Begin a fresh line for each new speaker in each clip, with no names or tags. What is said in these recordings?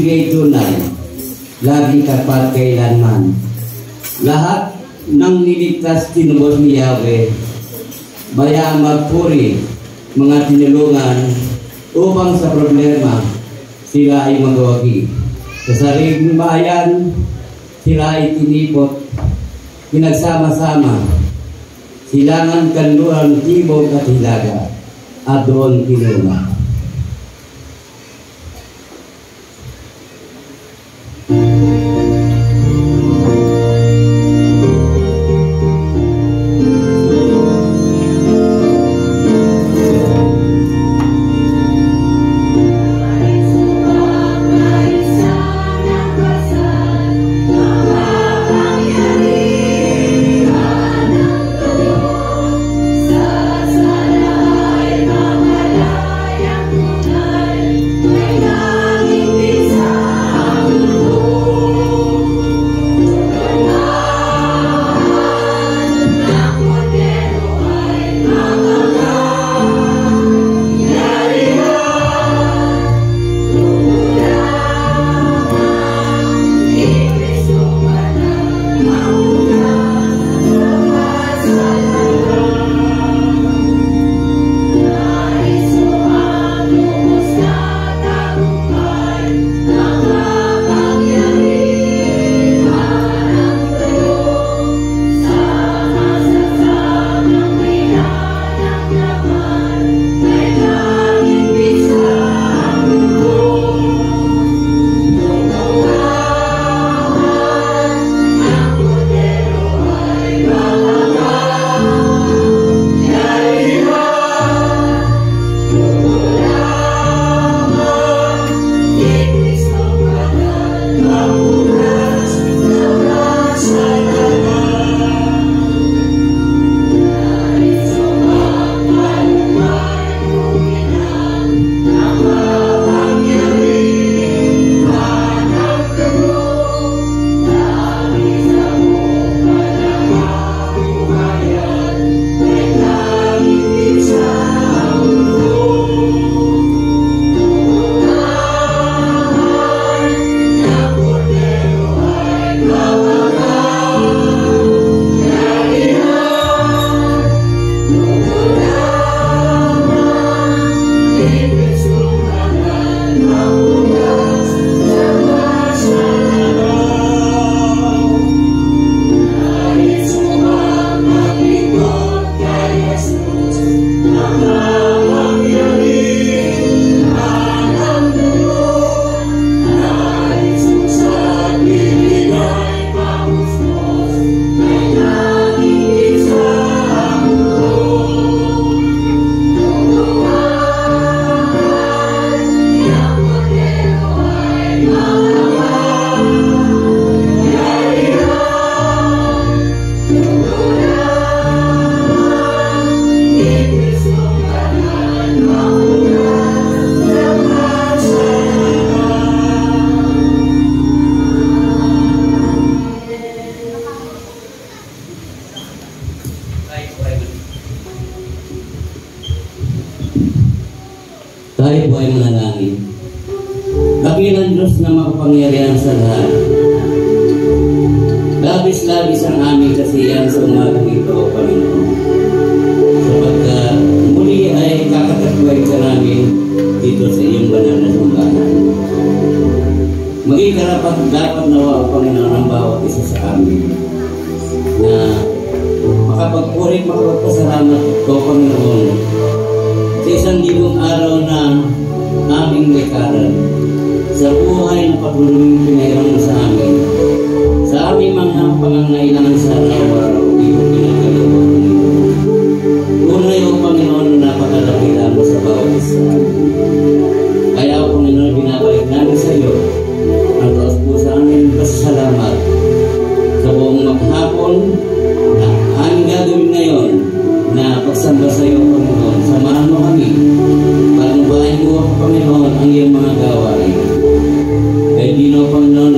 nagbibigay tunay, lagi tapat kailanman. Lahat ng niligtas tinubos ni Yahweh, maya magpuri, mga tinulungan, upang sa problema, sila ay magawagi. Sa sariling bayan, sila ay tinipot, pinagsama-sama, silangan kanluran tibok at hilaga, at doon kinuna. Tayo po ay manalangin. Dakilang Diyos na makapangyarihan sa lahat. Labis-labis ang aming kasiyahan sa umagang ito, Panginoon. Sapagkat muli ay kakatakway ka namin dito sa iyong banal na sumbahan. Maging karapat dapat nawa, Panginoon, ang bawat isa sa amin na makapagpurit, makapagpasalamat ito, Panginoon, sa isang libong araw na aming likaran, sa buhay na patuloy pinahirang mo sa amin, sa aming mga pangangailangan sa araw-araw, iyong pinagkaliwa. Tunay o Panginoon na napakadakila mo sa bawat isa. Kaya o Panginoon, binabalik namin sa iyo ang taos po sa aming pasasalamat sa buong maghapon na aming gagawin ngayon na pagsamba sa iyo, Panginoon. Samahan mo kami para mabahin mo, Panginoon, ang iyong mga gawain. Kaya di na, Panginoon,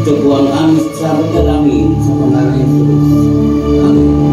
Ito po ang aming sabot dalangin sa pangalan ni Jesus. Amen.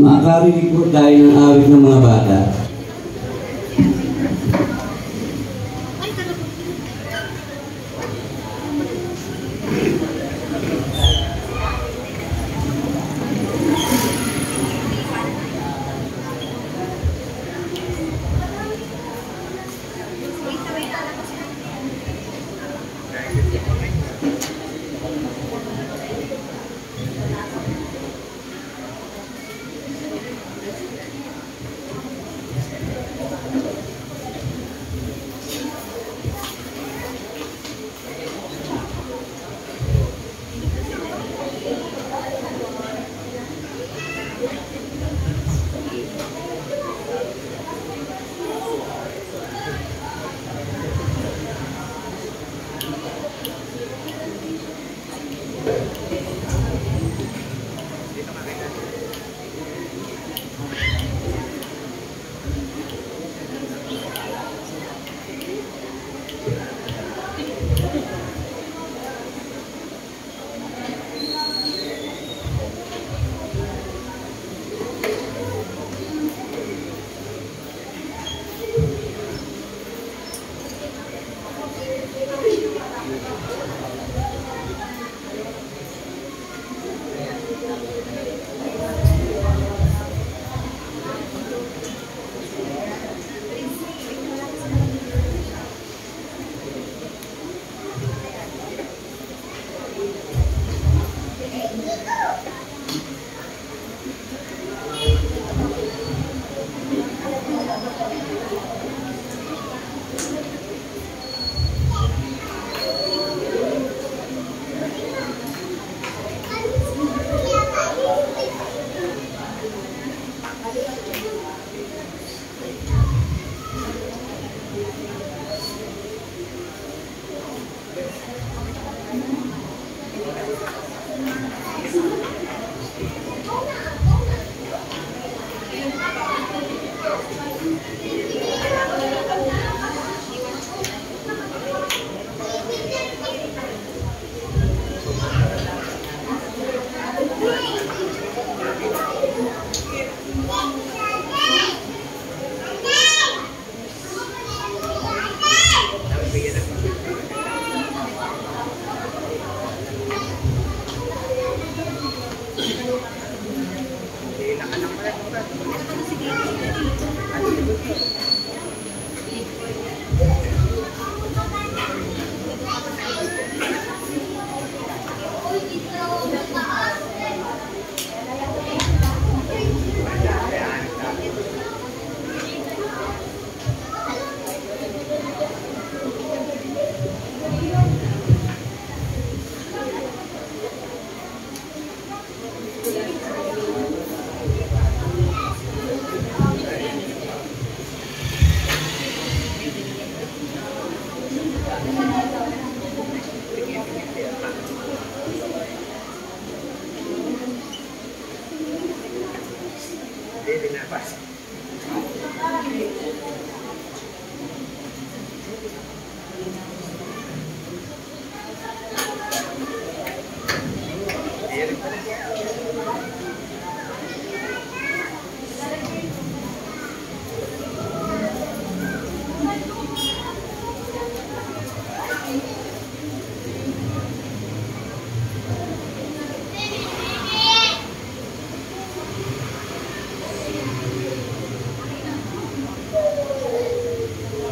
Makakarinig po tayo ng awit ng mga bata.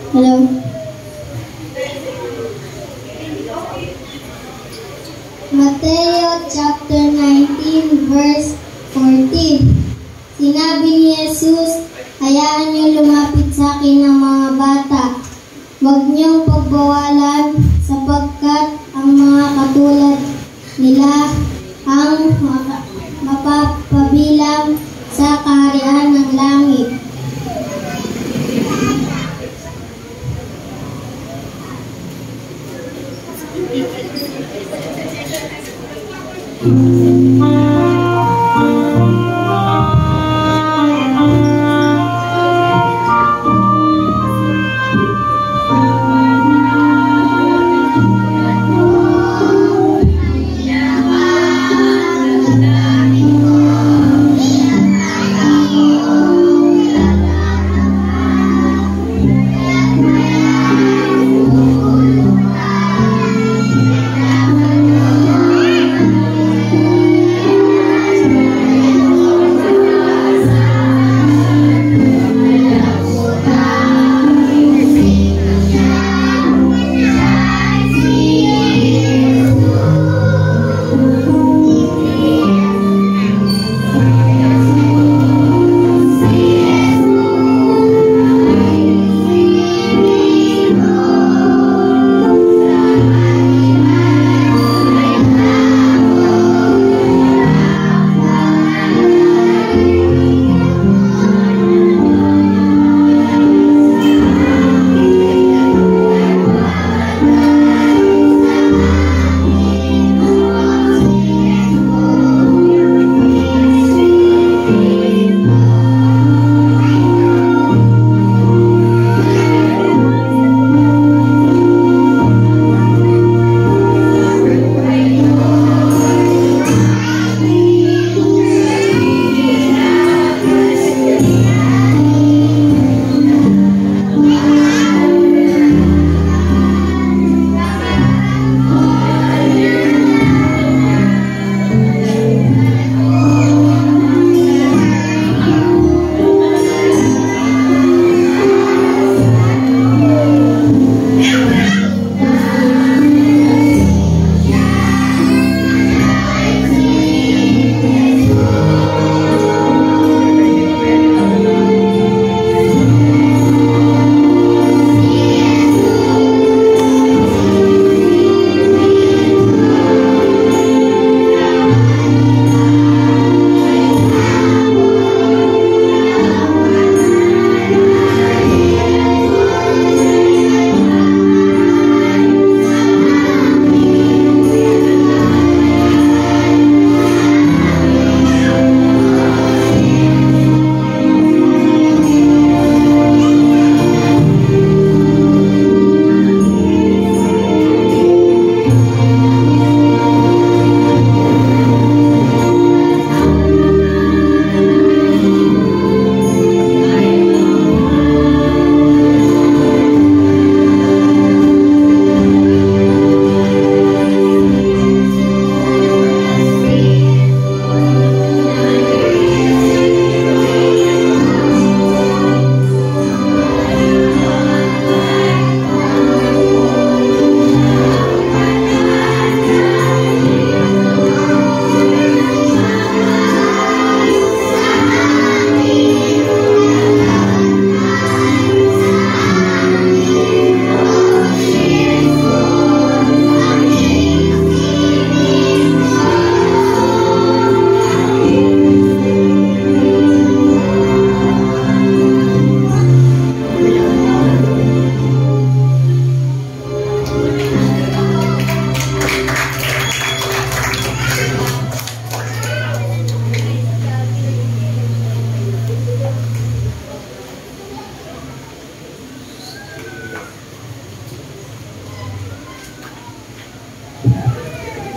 Hello. Mateo chapter 19 verse 14. Sinabi ni Jesus, hayaan niyo lumapit sa akin ang mga bata. Huwag niyong pagbawalan sapagkat ang mga katulad nila ang mapapabilang sa kaharian ng langit.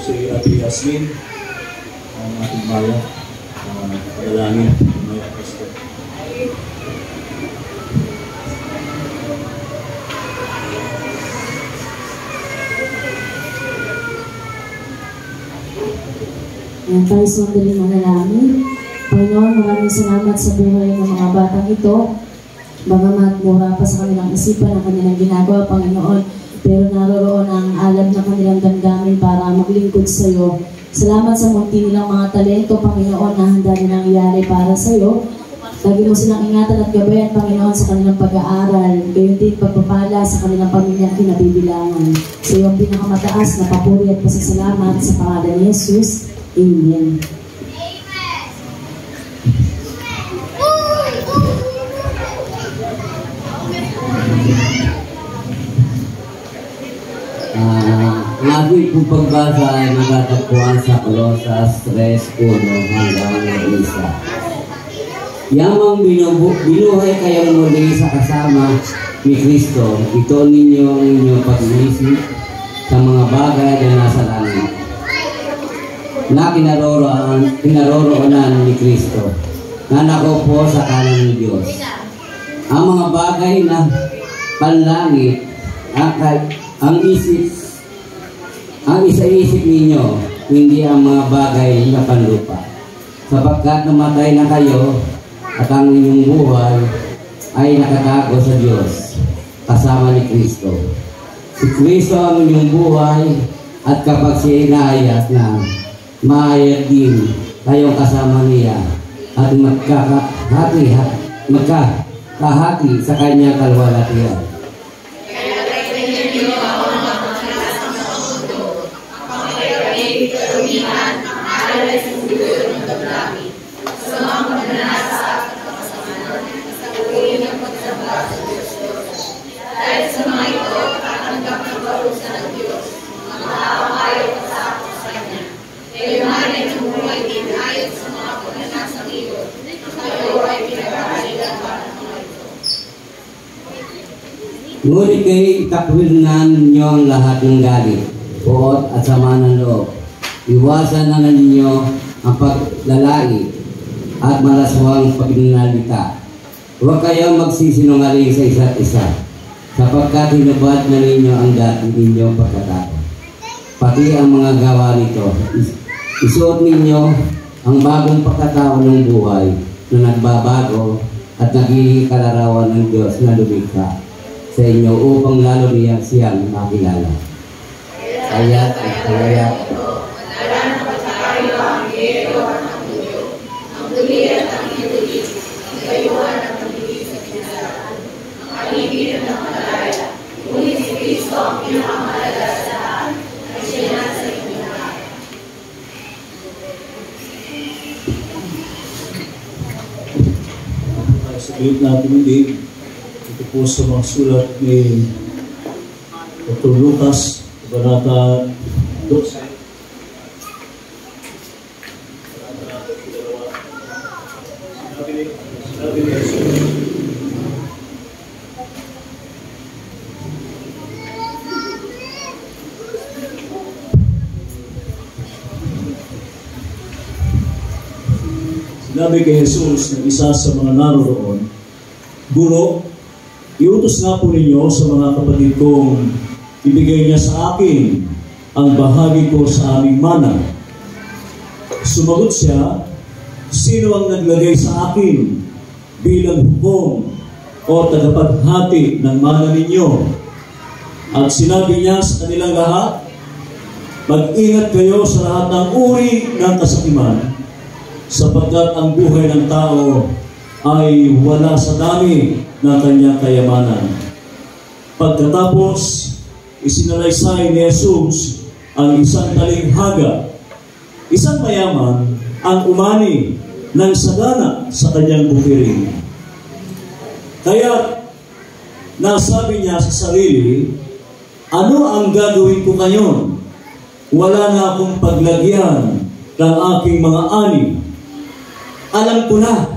si Ate Yasmin, ang ating maya, padalangin, maya Kristo.
Tayo sandali manalangin. Panginoon, maraming salamat sa buhay ng mga batang ito. Bagamat mura pa sa kanilang isipan ang kanilang ginagawa, Panginoon, pero naroroon ang alab ng kanilang damdamin para maglingkod sa iyo. Salamat sa munti nilang mga talento, Panginoon, na handa nilang iyari para sa iyo. Lagi mo silang ingatan at gabayan, Panginoon, sa kanilang pag-aaral. Gayon din pagpapala sa kanilang pamilya kinabibilangan. Sa iyong pinakamataas na papuri at pasasalamat sa pangalan ni Jesus. Amen.
Ang aking pong pagbasa ay matatagpuan sa Colosas 3:1 hanggang 1. Yamang binuhay kayong muli sa kasama ni Kristo, ito ninyo ang inyong pag-iisip sa mga bagay na nasa langit, na kinaroroonan ni Kristo, na nakaupo sa kanan ng Diyos. Ang mga bagay na panlangit, ang isa-isip ninyo, hindi ang mga bagay na panlupa. Sapagkat namatay na kayo at ang inyong buhay ay nakatago sa Diyos kasama ni Kristo. Si Kristo ang inyong buhay at kapag siya inahayag na mahayag din kayong kasama niya at magkahati sa kanyang kalwalhatian. Ngunit kayo itakwilnan ninyo ang lahat ng galit, puot at sama ng loob. Iwasan na ninyo ang paglalait at malaswang pagninalita. Huwag kayong magsisinungaling sa isa't isa, sapagkat hinubad na ninyo ang dati ninyong pagkatao. Pati ang mga gawa nito, isuot ninyo ang bagong pagkatao ng buhay na nagbabago at naghihikalarawan ng Diyos na lumikha sa inyo upang lalo niya siyang makilala. Kaya't ang kalayat
Sabihin natin hindi. Ito po sa mga sulat ni Dr. Lucas, Kabanata 12. Sinabi kay Jesus ng isa sa mga naroroon, Guro, iutos nga po ninyo sa mga kapatid kong ibigay niya sa akin ang bahagi ko sa aming mana. Sumagot siya, sino ang naglagay sa akin bilang hukom o tagapaghati ng mana ninyo? At sinabi niya sa kanilang lahat, mag-ingat kayo sa lahat ng uri ng kasakiman, sapagkat ang buhay ng tao ay wala sa dami ng kanyang kayamanan. Pagkatapos, isinalaysay ni Jesus ang isang talinghaga. Isang mayaman ang umani ng sagana sa kanyang bukirin. Kaya nasabi niya sa sarili, ano ang gagawin ko ngayon? Wala na akong paglagyan ng aking mga ani. Alam ko na,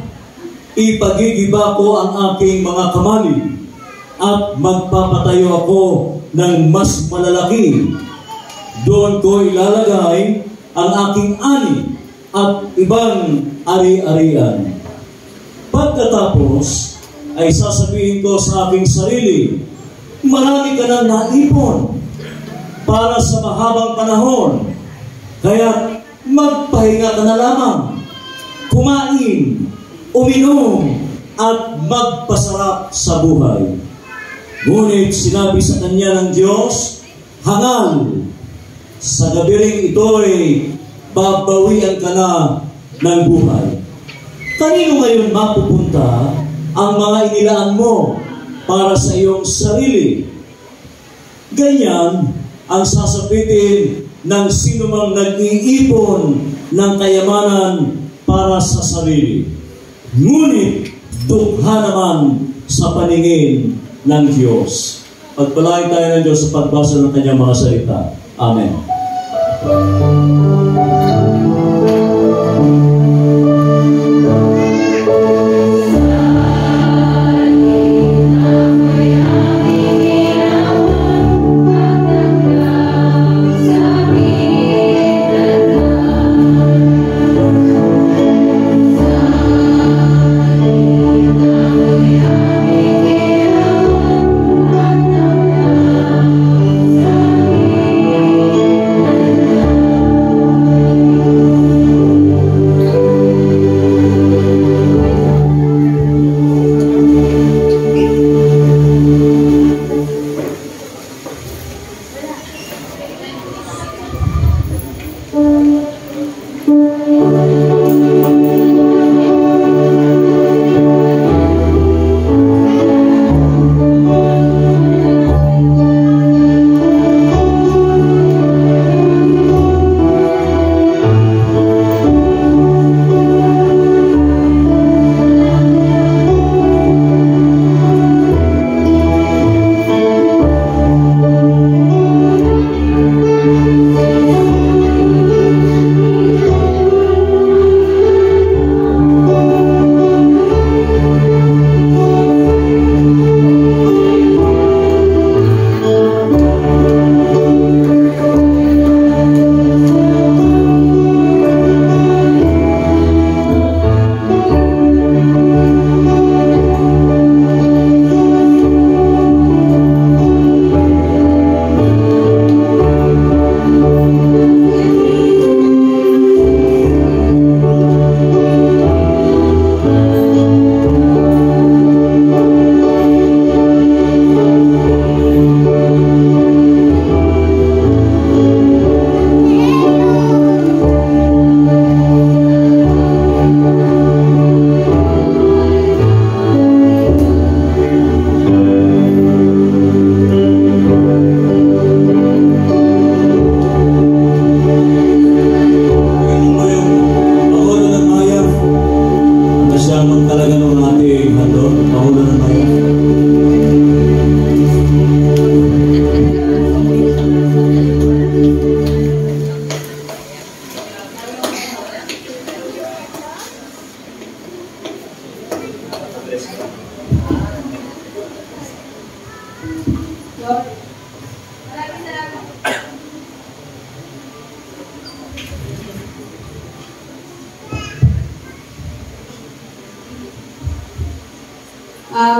ipagigiba ko ang aking mga kamali at magpapatayo ako ng mas malalaki. Doon ko ilalagay ang aking ani at ibang ari-arian. Pagkatapos ay sasabihin ko sa aking sarili, marami ka nang naipon para sa mahabang panahon, kaya magpahinga ka na lamang. Kumain, uminom, at magpasarap sa buhay. Ngunit sinabi sa kanya ng Diyos, hangal, sa gabi ring ito'y babawian ka na ng buhay. Kanino ngayon mapupunta ang mga inilaan mo para sa iyong sarili? Ganyan ang sasabitin ng sinumang nag-iipon ng kayamanan para sa sarili. Ngunit dukha naman sa paningin ng Diyos. Pagpalain tayo ng Diyos sa pagbasa ng kanyang mga salita. Amen.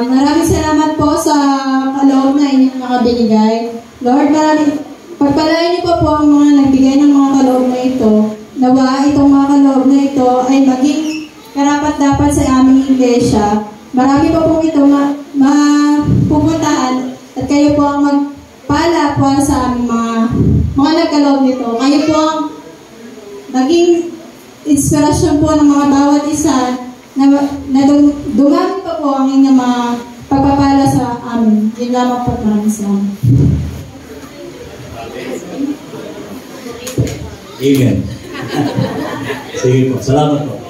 Maraming salamat po sa kaloob na inyong nakabinigay. Lord, pagpalain niyo po ang mga nagbigay ng mga kaloob na ito. Nawa itong mga kaloob na ito ay maging karapat-dapat sa aming iglesia. Marami pa pong ito mapupuntaan at kayo po ang magpala po sa aming mga nagkaloob nito. Kayo po ang maging inspirasyon po ng mga bawat isa na dumami pa po ang inyong mga pagpapala sa amin. Yun lamang po, maraming salamat.
Amen. Sige po, salamat po.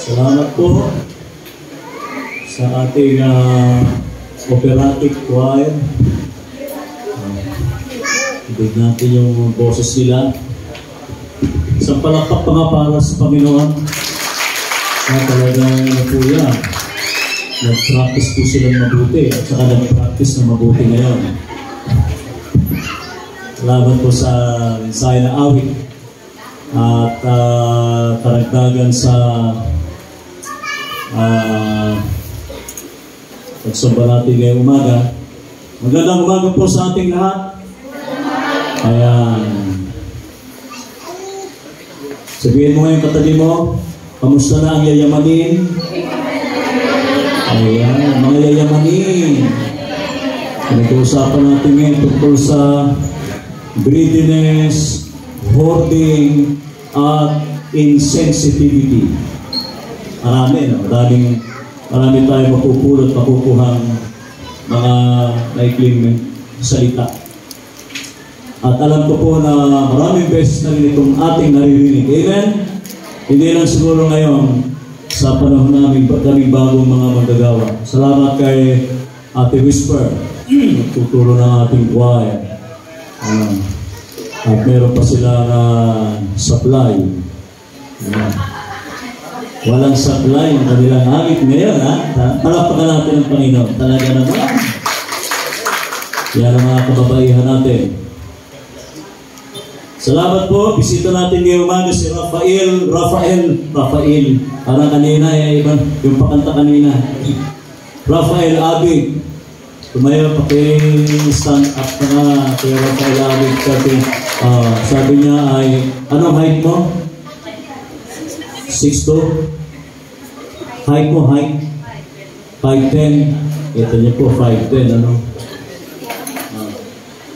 Salamat po sa ating operatic choir. Ibig natin yung boses nila. Isang palakpak pa nga para sa Panginoon. Talagang po yan. Nag-practice po silang mabuti at saka nag-practice na mabuti ngayon. Salamat po sa mensahe na awit at karagdagan sa pagsamba natin ngayong umaga. Magandang umaga po sa ating lahat. Ayan. Sabihin mo ngayon katabi mo, kamusta na ang yayamanin? Ayan, mga yayamanin. Pinag-uusapan natin ngayon tungkol sa greediness, hoarding, at insensitivity. Marami tayo mapupulot, makukuhang mga naikling salita. At alam ko po na maraming beses na rin itong ating naririnig. Amen? Hindi lang siguro ngayon sa panahon namin kaming bagong mga magagawa. Salamat kay Ate Whisper. Tuturo ng ating choir. At meron pa silang supply. Walang supply ng kanilang hangit ngayon, ha? Palakpakan natin ang Panginoon. Talaga naman. Yan ang mga kababaihan natin. Salamat po. Bisita natin ngayong umaga si Rafael. Parang kanina, yung pakanta kanina. Rafael Abig. Tumayo, paki-stand up ka na kay Rafael Abig. Sabi niya ay, anong height mo? 6'2". Height mo, height? 5'10". Ito niyo po, 5'10", ano?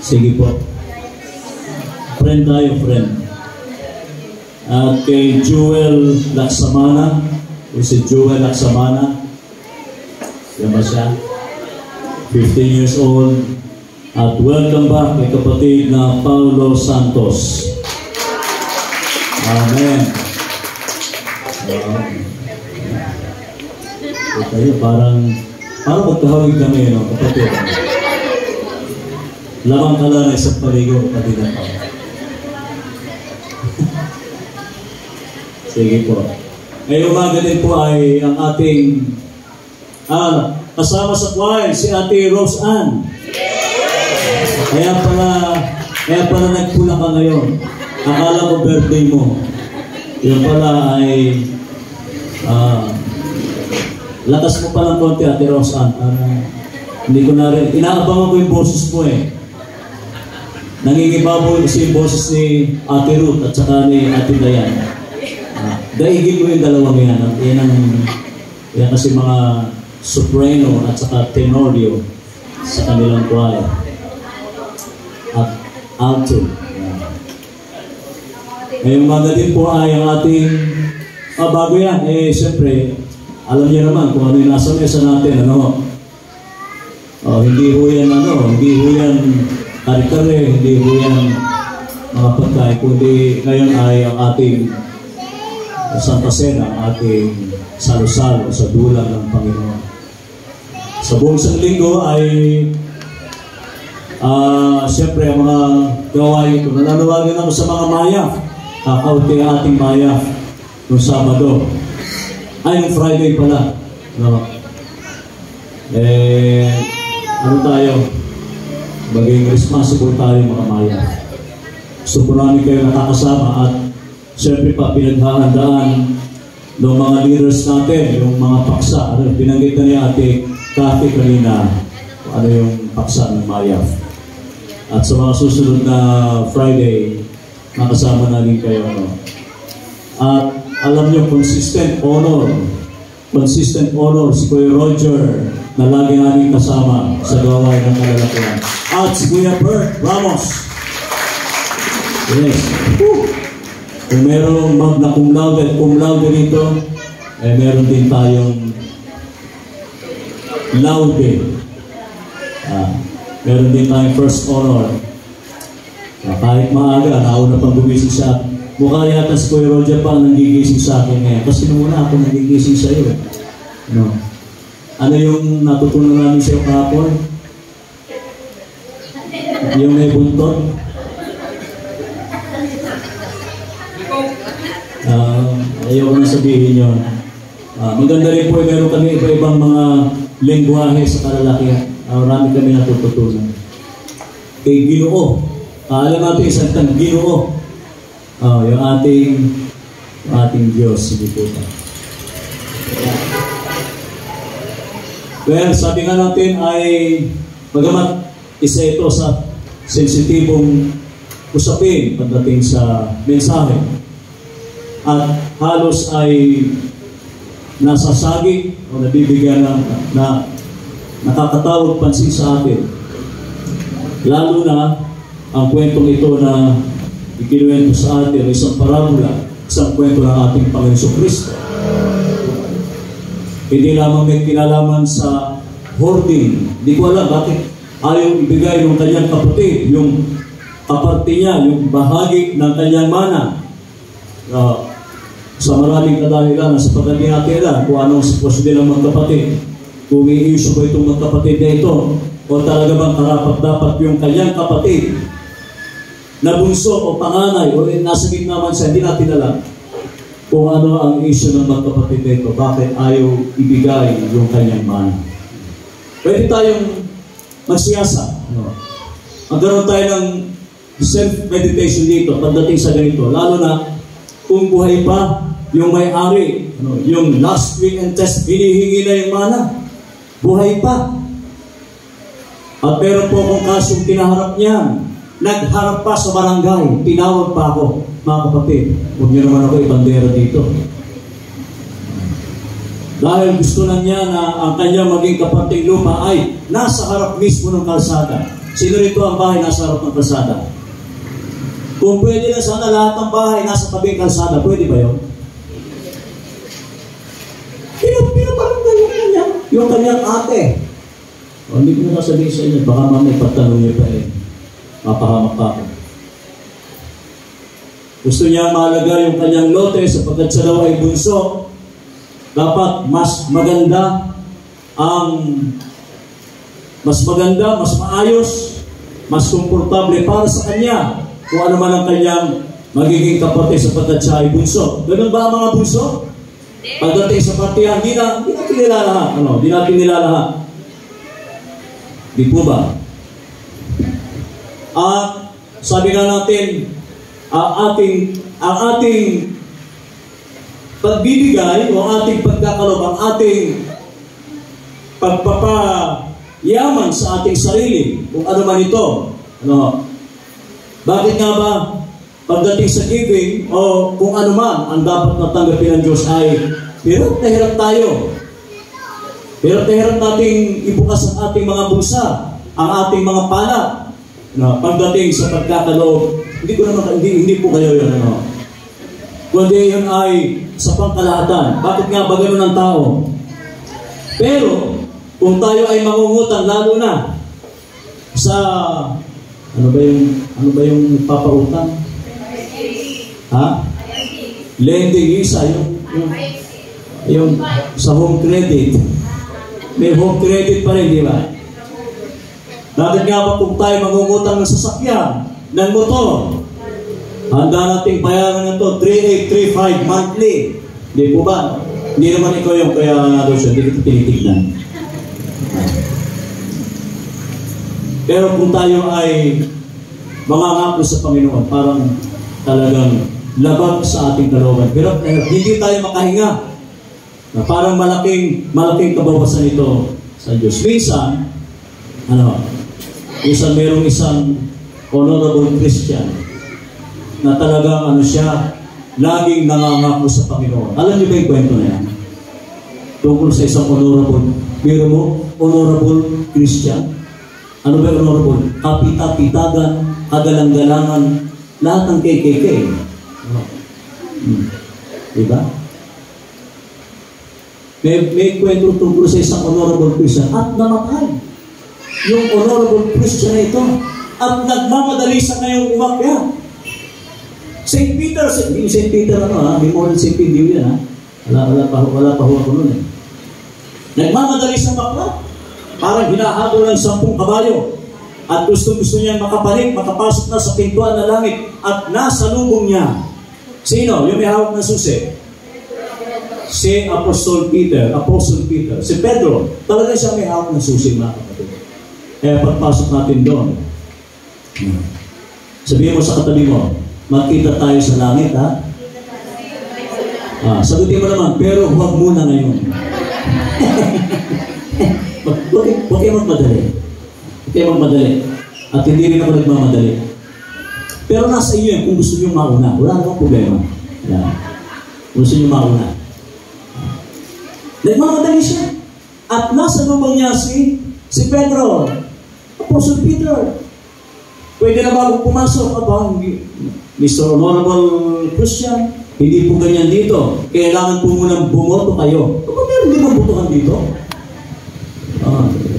Sige po. Friend tayo, friend. At kay Joel Laksamana. Si Joel Laksamana. Yan ba siya? 15 years old. At welcome back kay kapatid na Paulo Santos. Amen. Tayo, parang magkahawig kami, no, kapatid. Lamang ka lang sa paligo, kapatid na pa. Sige po. Ngayong umaga din po ay ang ating kasama sa choir, si Ate Rose Ann. Kaya pala nagpula ka ngayon. Akala ko birthday mo. Yun pala ay lakas mo palang konti, Ate Rose Ann. Hindi ko na rin, inaabangan ko yung boses mo eh. Nangingibaboy kasi yung boses ni Ate Ruth at saka ni Ate Dayan. Daigin mo yung dalawang yan. Yan kasi mga soprano at saka tenorio sa kanilang choir. At alto. Ngayong umaga din po ay ang ating bago yan. Siyempre, alam niyo naman kung ano yung nasa mesa natin, ano? Hindi ho yan kare-kare, hindi ho yan mga pagkain, kundi ngayon ay ang ating Santa Cena, ang ating salo-salo sa dulang ng Panginoon. Sa buong linggo ay siyempre ang mga gawain ito. Nananawagan ako sa mga maya. Kakauti ang ating maya noong Sabado. Ay, yung Friday pala. No? Ano tayo? Maging responsible tayo mga maya. Gusto po namin kayo nakakasama at siyempre pa pinaghahandaan ng mga leaders natin, yung mga paksa. Binanggit na ni Ate Kathy kanina ano yung paksa ng maya. At sa mga susunod na Friday, makasama namin kayo. At alam niyo, consistent honor si Kuya Roger na lagi namin kasama sa gawain ng kalalakihan. At si Kuya Bert Ramos. Yes. Kung merong magna cum laude dito, meron din tayong laude. Meron din tayong first honor. Kahit maaga, nauna pang gumising siya. Mukha yata si Kuya Roger pa ang nagigising sa akin ngayon. Kasi muna ako nagigising sa iyo. No. Ano yung natutunan namin sa iyo kahapon? Yung may buntot? Ayaw ko na sabihin yun. Maganda rin po, meron kami iba-ibang mga lengguwahe sa kalalakihan. Marami kami natututunan. Kay Ginoo. Alam natin isang tang Ginoo. Yung ating Diyos. Hindi po ba? Well, sabi nga natin ay bagamat isa ito sa sensitibong usapin pagdating sa mensahe at halos ay nasasagi o nabibigyan na nakakatawag pansin sa atin, lalo na ang kwentong ito na ikinuwento sa atin, isang parabola, isang kwento ng ating Panginoon Kristo. Hindi lamang may kinalaman sa hoarding. Hindi ko alam bakit ayaw ibigay ng kanyang kapatid, yung kaparte niya, yung bahagi ng kanyang mana. Sa maraming kadahilan, sa pagdating natin lang kung anong sitwasyon din ng magkapatid. Kung may issue ba itong magkapatid na ito, o talaga bang karapat-dapat yung kanyang kapatid na bunso o panganay, o nasa gitna man siya, hindi natin alam kung ano ang issue ng magkapatid na ito, bakit ayaw ibigay yung kanyang mana. Pwede tayong magsiyasa. Magkaroon tayo ng self-meditation dito pagdating sa ganito, lalo na kung buhay pa yung may-ari, yung last will and test, hinihingi na yung mana, buhay pa. At meron po akong kasong tinaharap niya, nagharap pa sa barangay, tinawag pa ako, mga kapatid, huwag niyo naman ako ibandera dito. Dahil gusto na niya na ang kanyang maging kaparting lupa ay nasa harap mismo ng kalsada. Sino rito ang bahay nasa harap ng kalsada? Kung pwede na sana lahat ng bahay nasa tabing kalsada, pwede ba yun? Pinaparang yung kanyang ate. Hindi ko na sabihin sa inyo, baka mamay pagtanong niyo pa mapahamak pa ako. Gusto niya mahalaga yung kanyang lote sapagkat siya daw ay bunso. Dapat mas maganda, mas maayos, mas komportable para sa kanya kung ano man ang kanyang magiging kapatid sapagkat siya ay bunso. Ganun ba ang mga bunso? Pagdating sa partihan, di natin nilalahat. Di natin nilalahat. Di po ba? At sabi nga natin, ang ating pagbibigay o ang ating pagkakalob, ang ating pagpapayaman sa ating sarili, kung ano man ito. Bakit nga ba pagdating sa giving o kung ano man ang dapat natanggapin ng Diyos ay hirap na hirap tayo. Hirap na hirap nating ibukas ang ating mga bulsa, ang ating mga palad. Pagdating sa pagkakaloob, hindi po kayo yun. Kundi yun ay sa pangkalahatan. Bakit nga ba ganun ang tao? Pero, kung tayo ay mangungutang, lalo na sa, ano ba yung papautang? Lending, isa, yung sa home credit. May home credit pa rin, di ba? Bakit nga ba kung tayo mangungutang ng sasakyan, ng motor, handa nating bayaran na ito, 3,835 monthly. Hindi po ba? Hindi naman ikaw yung kaya nga doon siya, hindi kita tinitignan. Pero kung tayo ay mangangako sa Panginoon, parang talagang labag sa ating kalooban. Pero hindi tayo makahinga. Parang malaking kabawasan ito sa Diyos. Minsan merong isang honorable Christian na talagang siya, laging nangangako sa Panginoon. Alam niyo ba yung kwento na yan? Tungkol sa isang honorable, pero mo, honorable Christian. Ano ba yung honorable? Kapita-pitagan, kagalang-galangan, lahat ng KKK. Diba? May kwento tungkol sa isang honorable Christian at namatay. Yung honorable Christian na ito at nagmamadali sa ngayong umakyat. St. Peter, hindi St. Peter Memorial St. Peter yan wala pa ho ako nun eh. Nagmamadali sa umakyat, parang hinahabol ng 10 kabayo at gusto niyang makapalik, makapasok na sa pintuan ng langit at nasa lubong niya. Sino? Yung may hawak ng susi. Si Apostle Peter. Si Pedro, talaga siya may hawak ng susi, mga kapatid. Kaya pagpasok natin doon, sabihin mo sa katabi mo, magkita tayo sa langit, ha? Sagutin mo naman, pero huwag muna ngayon. Huwag kayo magmadali. Huwag kayo magmadali. At hindi rin ako nagmamadali. Pero nasa iyo yan kung gusto nyo mauna. Wala namang problema. Gusto nyo mauna. Nagmamadali siya. At nasa lubang niya si Pedro. Apostle Peter. Pwede na ba akong pumasok? Mr. Honorable Christian, hindi po ganyan dito. Kailangan po munang bumoto kayo. Pero hindi mo butuhan dito.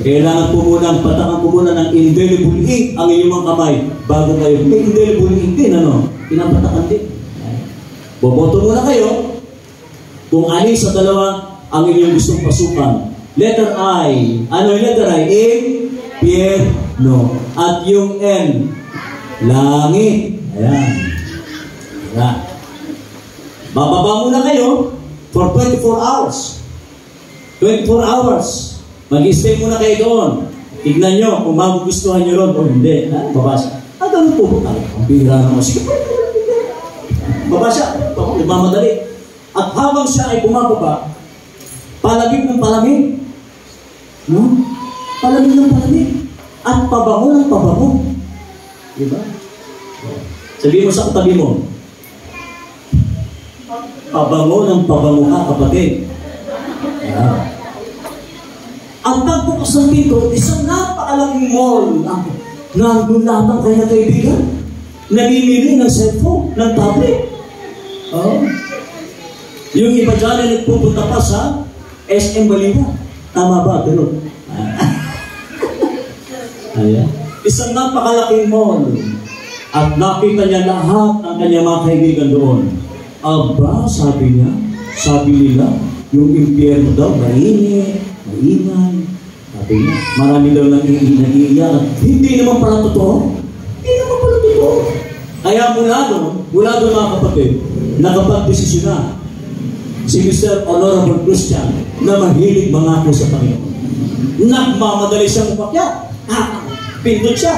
Kailangan po munang patakan po muna ng indelible ink ang inyong mga kamay bago kayo. May indelible ink din, pinapatakan din. Boboto muna kayo kung alin sa dalawa ang inyong gustong pasukan. Letter I. Ano yung letter I? Impyerno. At yung N, langit. Ayan. Bababa muna kayo for 24 hours. 24 hours. Mag-stay muna kayo doon. Tignan nyo kung magugustuhan nyo ron o hindi. Babasa. Ganun po. Ang bihira naman siya. Babasa. Nagmamadali. At habang siya ay bumababa, palamig ng palamig. Palamig ng palamig. At pabango ng pabango. Diba? Sabihin mo sa katabi mo, pabango ng pabango ka, kapatid. Ang pagbukas ng pinto, isang napakalaking mall. Nandun lamang kayo na kaibigan. Namimili ng cellphone, ng tablet. Yung iba dyan ay nagpupunta pa sa SM Baliwa. Tama ba? Pero isang napakalaking mall. At nakita niya lahat ng kanyang mga kaibigan doon. Aba, sabi nila, yung impyerno daw, maingay. Sabi niya, marami daw nag-iiyak. Hindi naman pala totoo. Kaya mula doon mga kapatid, nakapag-desisyon na si Mr. Honorable Christian na mahilig mangako sa Panginoon. Nagmamadali siyang umakyat. Pindot siya.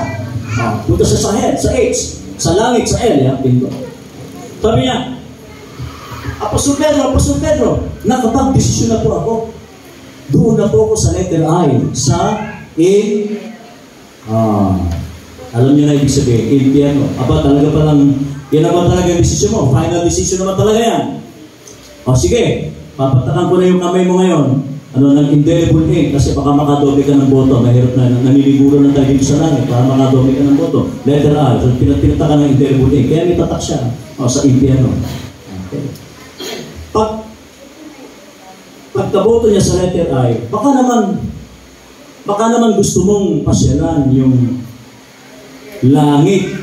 Punta sa Sahel, sa H, sa langit, sa L, pindot. Sabi niya, Apostol Pedro, nakapag-desisyon na po ako. Doon na po ako sa letter I, sa alam niyo na ibig sabihin, impyerno. Talaga palang, yan naman talaga yung desisyon mo. Final decision naman talaga yan. Sige, papatakan ko na yung kamay mo ngayon. Ng indelible ink, kasi baka makadoble ka ng boto. Mahirap na, naniliburo na tayo dito sa langit, para makadoble ka ng boto. Letter I, so pinataka ng indelible ink. Kaya may tatak siya sa impyerno. Okay. Pagkaboto niya sa letter I, baka naman gusto mong pasyalan yung langit,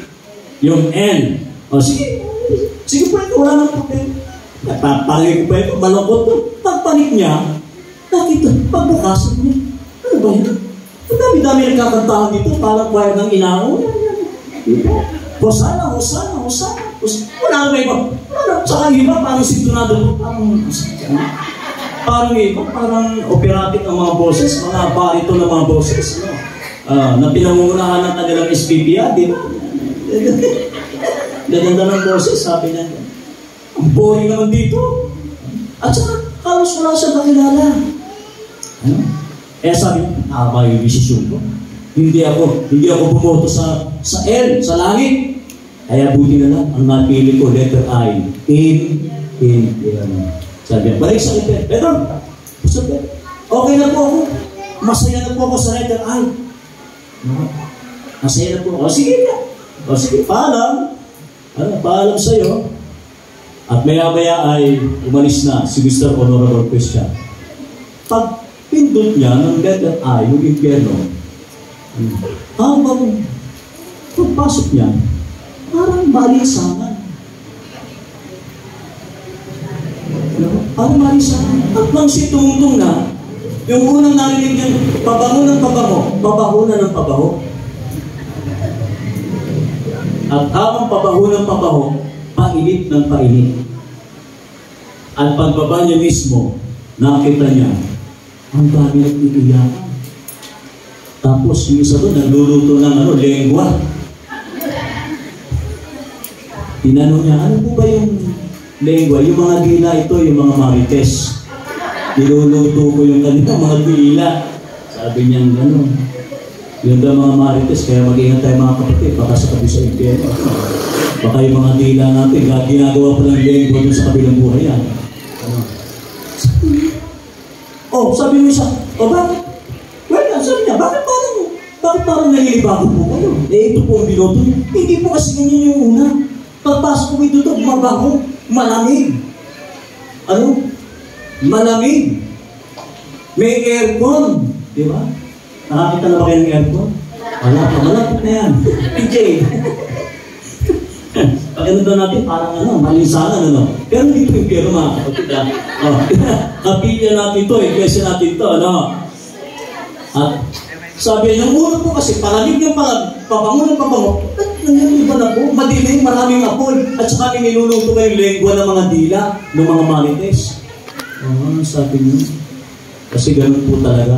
yung N. Sige po ito, wala nang problema. Papalig ko pa ito, malungkot to. Pagpanik niya, nakita, pagbukasan niya. Ano ba yun? Ang dami-dami nagkakantahan dito, parang kwaya ng inao. Hosana. Wala nga iba. Saka iba, parang sintonado. Parang iba, parang operatic ang mga boses, mga barito ng mga boses. Na pinangungunahan ng kanilang SPPA, di ba? Gaganda ng boses, sabi niya. Ang boring naman dito. At saka, halos wala siya makilala. Kaya sabi niya, ba yung desisyon ko? Hindi ako bumoto sa L, sa langit. Kaya buti na lang, ang napili ko, letter I. In. Sabi niya, balik sa letter. Pedro, okay na po ako. Masaya na po ako sa letter I. Masaya na po ako. Sige, paalam. Paalam sa'yo. At maya-maya ay umalis na si Mr. Honorable Christian. Pag pindot niya ng letter I, yung impyerno, habang pagpasok niya, parang balisangan. Parang balisangan. At nang si tungtong na, yung unang narinig niyang pabango ng pabango, pabaho na ng pabaho. At habang pabaho ng pabaho, painit ng painit. At pagbaba niya mismo, nakita niya, ang dami nag-iiyakan. Tapos yung isa doon, nagluluto ng lengwa. Tinanong niya, ano po ba yung lengwa? Yung mga dila ito, yung mga marites. Niluluto ko yung kanila, mga dila. Sabi niya, yun daw mga marites, kaya mag-ingat tayo mga kapatid, baka sa kabi sa impyerno. Baka yung mga dila natin, ginagawa pa ng lengwa doon sa kabilang buhay yan. Sabi mo siya, bakit? Sabi niya, bakit parang nalilibago po kayo? Ito po ang binoto niyo. Hindi po kasi ganyan yung una. Pagpasok ko dito, mabaho, malamig. Malamig. May aircon. Di ba? Nakakita na ba kayo ng aircon? Wala pa, malapit na yan. PJ. Pagkano daw natin, parang malisangan, Pero hindi po yung pero mga kapatid, kapilya natin to, iglesia natin to, At sabi niya, muna po kasi, palamig yung pabango ng pabango, nangyariban na po, madilim, maraming apoy, at saka niluluto kayong lengwa ng mga dila, ng mga marites. Sabi niya, kasi ganun po talaga.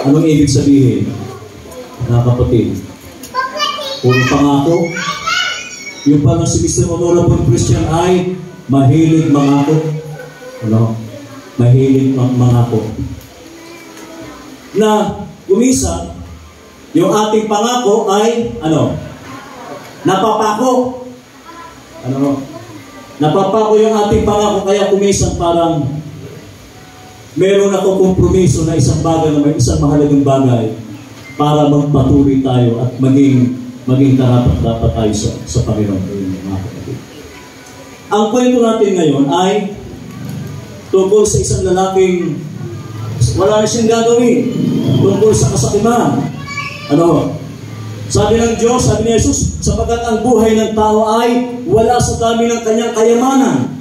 Anong ibig sabihin? Mga kapatid, puro pangako. Yung parang si Mr. Honorable Christian ay mahilig mangako. Mahilig mangako. Na umisa, yung ating pangako ay napapako. Napapako yung ating pangako, kaya kumisan parang meron ako kompromiso na isang bagay na may isang mahalagang bagay para magpatuloy tayo at maging karapat-dapat tayo sa Panginoon. Ang kwento natin ngayon ay tungkol sa isang lalaking wala na siyang gagawin, tungkol sa kasakiman. Sabi ng Diyos, sabi ni Jesus, sapagkat ang buhay ng tao ay wala sa dami ng kanyang kayamanan.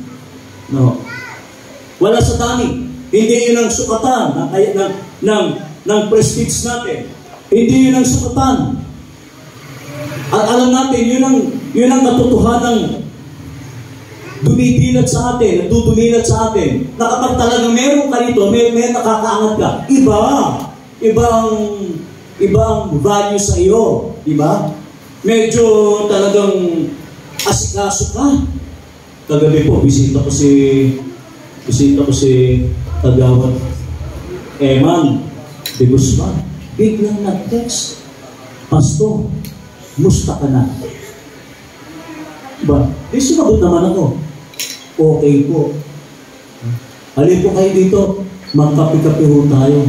Wala sa dami. Hindi yun ang sukatan ng prestige natin. Hindi yun ang sukatan. At alam natin, yun ang katotohanan dumidilat sa atin, nagdudumilat sa atin. Na kapag talagang meron ka rito, may nakakaangat ka. Ibang value sa iyo. Diba? Medyo talagang asikaso ka. Kagabi po, bisita ko si Kagawad Eman de Guzman. Biglang nag-text, Pastor, musta ka na? Diba? Sumagot naman ako. Okay po. Halip po kayo dito, magkape-kape ho tayo.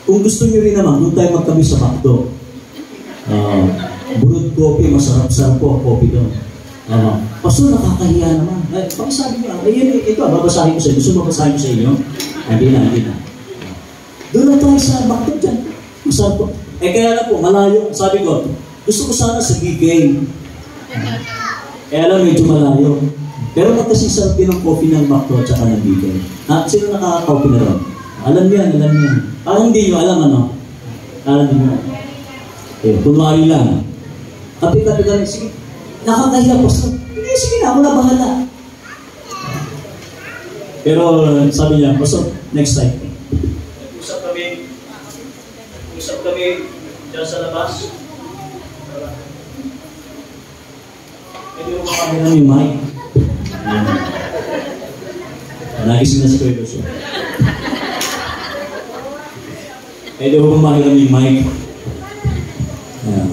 Kung gusto nyo rin naman, doon tayo magkape sa Macdo. Brewed coffee, masarap-sarap po ang coffee doon. Pastor, nakakahiya naman. Pakisabi nyo, ito, babasahin ko sa inyo. Gusto mo babasahin ko sa inyo? Hindi na. Doon na tayo sa Macdo dyan. Masarap po. Kaya na po, malayo. Sabi ko, gusto ko sana sa GK. Kaya lang medyo malayo. Pero magkasisarap din ang coffee ng Macdo at saka ng GK. Sino nakaka-coffee na ron? Alam niyan. Parang hindi nyo alam, Parang hindi nyo. Kunwari lang. Kapi-kapi ka rin. Sige, nakakahiya po. Sige na, ako na bahala. Pero sabi niya, next time. Usap kami dyan sa labas. Pwede mo kami lang yung mic. Nagising na si Kuya Lucio. Eh, di ba mahiram yung mic? Ayan.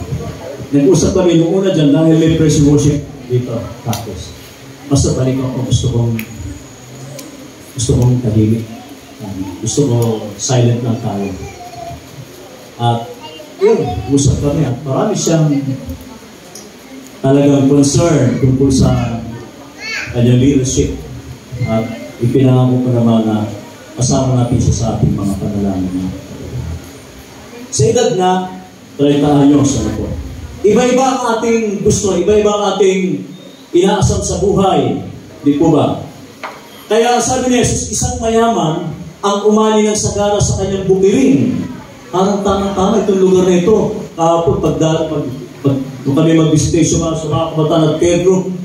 Nag-usap kami nung una dyan dahil may praise and worship dito. Tapos, basta balik ako, gusto kong tahimik. Gusto ko silent lang tayo. At yun, usap kami at marami siyang talagang concern tungkol sa kanyang leadership. At ipinangako ko naman na kasama natin siya sa ating mga panalangin. Sa edad na 30 anyos, ano po? Iba-iba ang ating gusto, iba-iba ang ating inaasam sa buhay. Di po ba? Kaya sabi ni Jesus, isang mayaman ang umani ng sagara sa kanyang bukirin. Parang tamang-tama itong lugar na ito. Kahapon, kung kami mag-visitation sa mga kabataan at Pedro,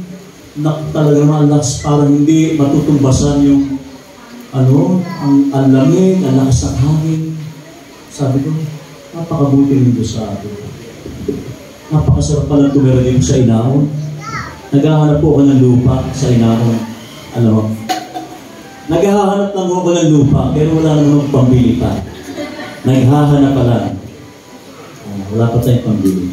talaga malas, parang hindi matutumbasan yung ang lamig, ang lakas ng hangin. Sabi ko, napakabuti nito sa atin. Napakasarap pala tumira dito sa Inaon. Naghahanap po ako ng lupa sa Inaon. Naghahanap lang ako ng lupa, pero wala namang pambili pa. Naghahanap pa lang. Wala pa tayong pambili.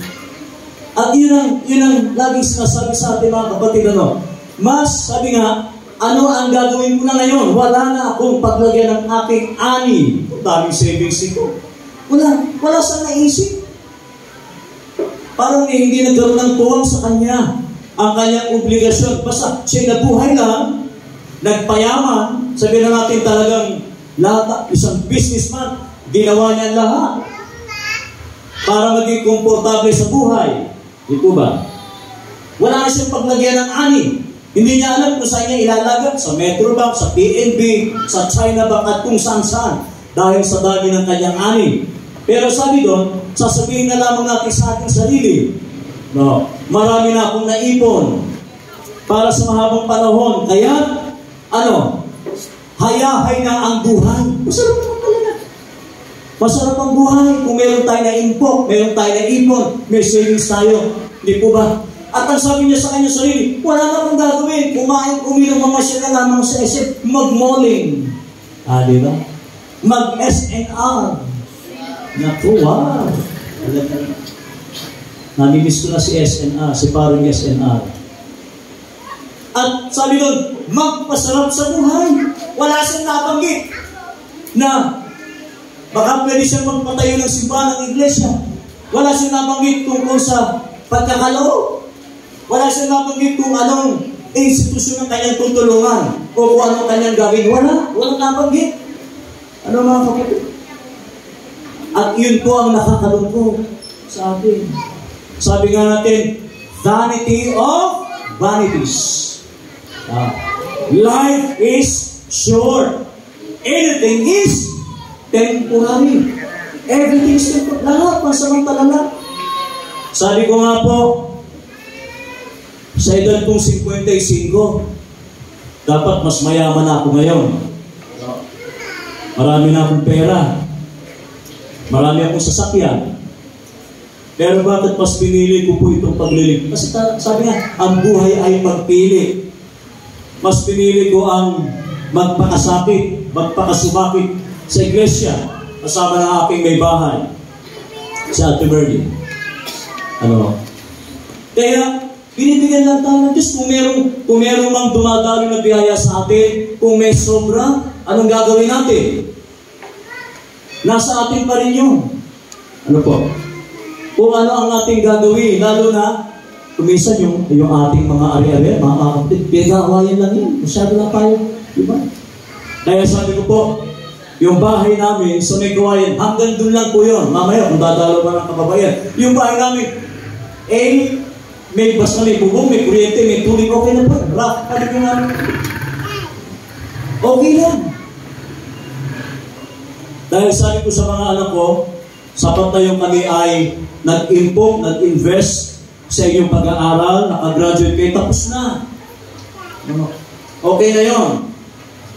At yun ang laging sinasabi sa ating mga kapatid, mas, sabi nga, ano ang gagawin ko na ngayon? Wala na akong paglagyan ng aking ani. Daming savings ito. Wala sa naisip. Parang hindi nagkaroon ng tuwang sa kanya ang kanyang obligasyon. Basta siya nabuhay lang, nagpayaman, sabihin na natin talagang lahat, isang businessman, ginawa niya lahat para maging komportable sa buhay. Di po ba? Wala na siyang paglagyan ng ani. Hindi niya alam kung saan niya ilalagay. Sa Metrobank, sa PNB, sa China Bank at kung saan-saan. Dahil sa dami ng kanyang ani. Pero sabi doon, sasabihin na lamang natin sa ating sarili. Marami na akong naipon para sa mahabang panahon. Kaya, hayahay na ang buhay. Masarap naman talaga. Masarap ang buhay. Kung meron tayo na impok, meron tayo na ipon, may savings tayo. Hindi po ba? At ang sabi niya sa kanyang sarili, wala na akong gagawin. Kumain, uminom, mamasya na lamang sa isip. Mag-malling. Di ba? Mag-SNR. Naku, wow. Namimiss ko na si SNR, si parang SNR. At sabi doon, magpasarap sa buhay. Wala siyang nabanggit na baka pwede siyang magpatayo ng simbahan ng iglesia. Wala siyang nabanggit tungkol sa pagkakaloob. Wala siyang nabanggit kung anong institusyon ng kanyang tutulungan o kung anong kanyang gawin. Walang nabanggit. Ano mga kapatid? At yun po ang nakakalungkot sa atin. Sabi nga natin, vanity of vanities. Life is short. Anything is temporary. Everything is temporary. Lahat pansamantala lang. Sabi ko nga po, sa edad kong 55, dapat mas mayaman ako ngayon. Marami na akong pera. Marami akong sasakyan. Pero bakit mas pinili ko po itong paglilig? Kasi sabi nga, ang buhay ay pagpili. Mas pinili ko ang magpakasakit, magpakasumakit sa iglesia, kasama ng aking may bahay, si Ate Bernie. Kaya, binibigyan lang tayo ng Diyos. Kung merong mang dumadalo na biyaya sa atin, kung may sobra, anong gagawin natin? Nasa atin pa rin yun. Kung ano ang ating gagawin, lalo na, kuminsan yung ating mga ari-ari, mga kapatid, pinag-aawayan lang yun. Masyado na tayo. Diba? Kaya sabi ko po, yung bahay namin sa may gawain, hanggang dun lang po yun. Mamaya, kung dadalo pa ng kababayan, yung bahay namin, may basta may bubong, may kuryente, may tulig, okay na po. Okay lang. Dahil sabi ko sa mga anak ko, sapat na yung kami ay nag-impok, nag-invest sa inyong pag-aaral, nakagraduate kayo, tapos na. Okay na yun.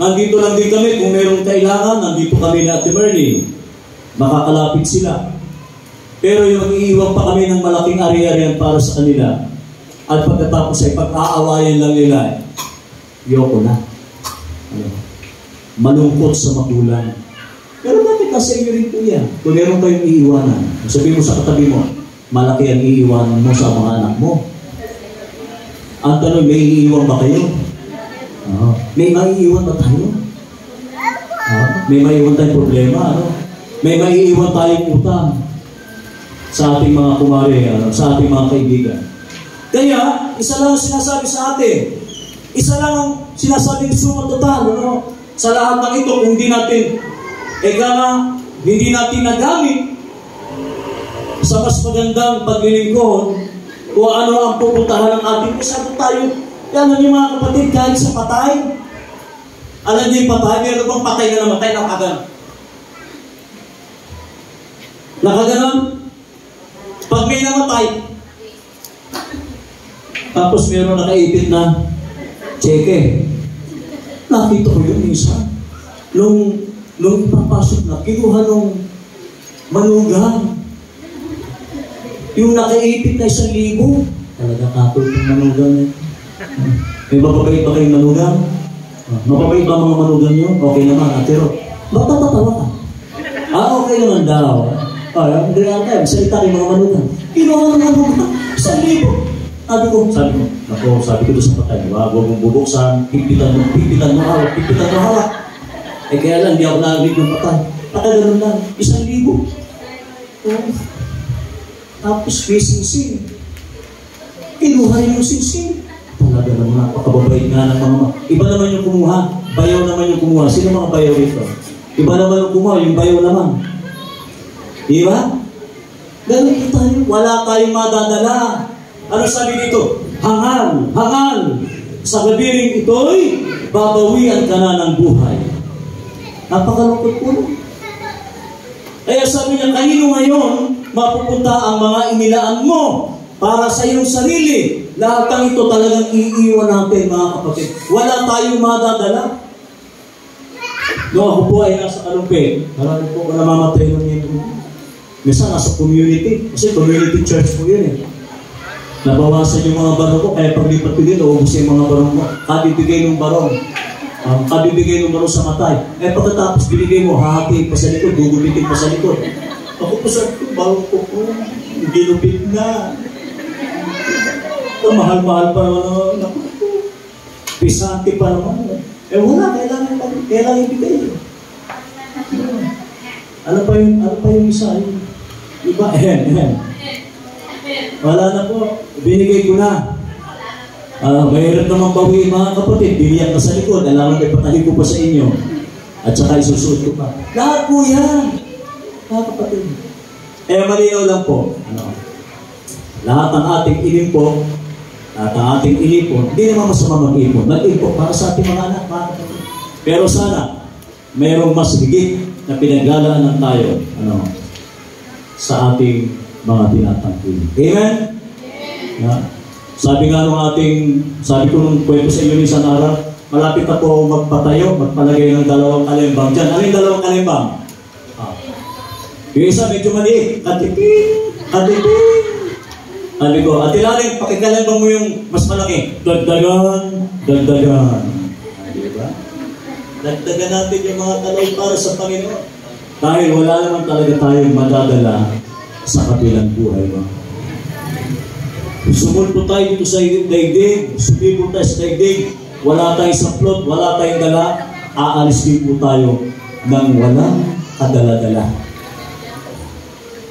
Nandito lang din kami, kung mayroong kailangan, nandito kami na Ate Merly. Makakalapit sila. Pero yung iiwan pa kami ng malaking ari-arian para sa kanila, at pagkatapos ay pag-aawayan lang nila, yoko na. Malungkot sa magulang. Pero bakit nasa inyo rin po yan. Kung meron kayong iiwanan, sabihin mo sa katabi mo, malaki ang iiwanan mo sa mga anak mo. Ang tanong, may iiwan ba kayo? May maiiwan ba tayo? May maiiwan tayong problema, ano? May maiiwan tayong utang sa ating mga kumare, sa ating mga kaibigan. Kaya, isa lang ang sinasabi sa atin. Isa lang ang sinasabi ng total, ano? Sa lahat ng ito, kung hindi natin, hindi natin nagamit sa mas magandang paglilingkod, kung ano ang pupuntahan ng ating masyado tayo. Alam niyo mga kapatid, kahit sa patay, alam niyo yung patay, meron bang patay na namatay, nakaganon? Pag may namatay, tapos meron nakaipit na cheque. Nakita ko yun minsan. Nung ipapasok na, kinuha nung manugang. Yung nakaipit na 1,000. Talaga kapot yung manugang. May mapapait ba kayong manugang? Mapapait ba mga manugang nyo? Okay naman, pero ba't natatawa ka? Okay naman daw. Hindi nga tayo, salita kayo mga manugang. Kinuha ng manugang, 1,000. Sabi ko doon sa patay, huwag mong bubuksan, pipitan mo hawak. Kaya lang, di ako narinig ng patay. Ganun lang, 1,000. Tapos may singsing. Kinuha rin yung singsing. Talaga naman, napakababait nga ng mga iba naman yung kumuha, bayaw naman yung kumuha. Sino mga bayaw dito? Iba naman yung kumuha, yung bayaw naman. Di ba? Ganun tayo, wala tayong madadala. Ano sabi dito? Hangal. Sa gabiring ito'y babawian ka na ng buhay. Napakalungkot po. Kaya sabi niya, kanino ngayon mapupunta ang mga inilaan mo para sa iyong sarili? Lahat ng ito talagang iiwan natin, mga kapatid. Wala tayong madadala. Noong ako po ay nasa Kalumpit, marami po ko namamatay ng ito. Minsan nasa community. Kasi community church po yun eh. Nabawasan yung mga barong ko, kaya paglipat ko dito, ubus yung mga barong mo. Kabibigay ng barong. Kabibigay ng barong sa matay. Pagkatapos binigay mo, hahati pa sa likod, gugupitin pa sa likod. Ako po sa barong ko po, ginupit na. Mahal-mahal pa naman. Pisante pa naman. Wala, kailangan ibigay. Ano pa yung isa? Iba, wala na po. Binigay ko na. Mayroon namang bawiin mga kapatid. Biliyak na sa likod. Alam mo, ipatahi ko pa sa inyo. At saka isusuot ko pa. Lahat po yan. Mga kapatid. Malinaw lang po. Lahat ng ating inimpo, lahat ng ating inipon, hindi naman masama mag-ipon. Mag-ipon para sa ating mga anak, mga kapatid. Pero sana, mayroong mas higit na pinaglalaanan tayo sa ating mga tinatangkilik. Amen? Yeah. Sabi ko nung kwento sa inyo minsan araw, malapit na po magpatayo, magpalagay ng 2 kalimbang dyan. Ano yung 2 kalimbang? Yung isa medyo maliit. Katipin. Sabi ko, Atilaring, pakikalimbang mo yung mas malaki. Dagdagan. Diba? Dagdagan natin yung mga talong para sa Panginoon. Dahil wala naman talaga tayong madadala sa kabilang buhay mo. Sumulpo tayo dito sa daigdig, sumipon tayo sa daigdig, wala tayong saplot, wala tayong dala, aalis din po tayo ng walang kadala-dala.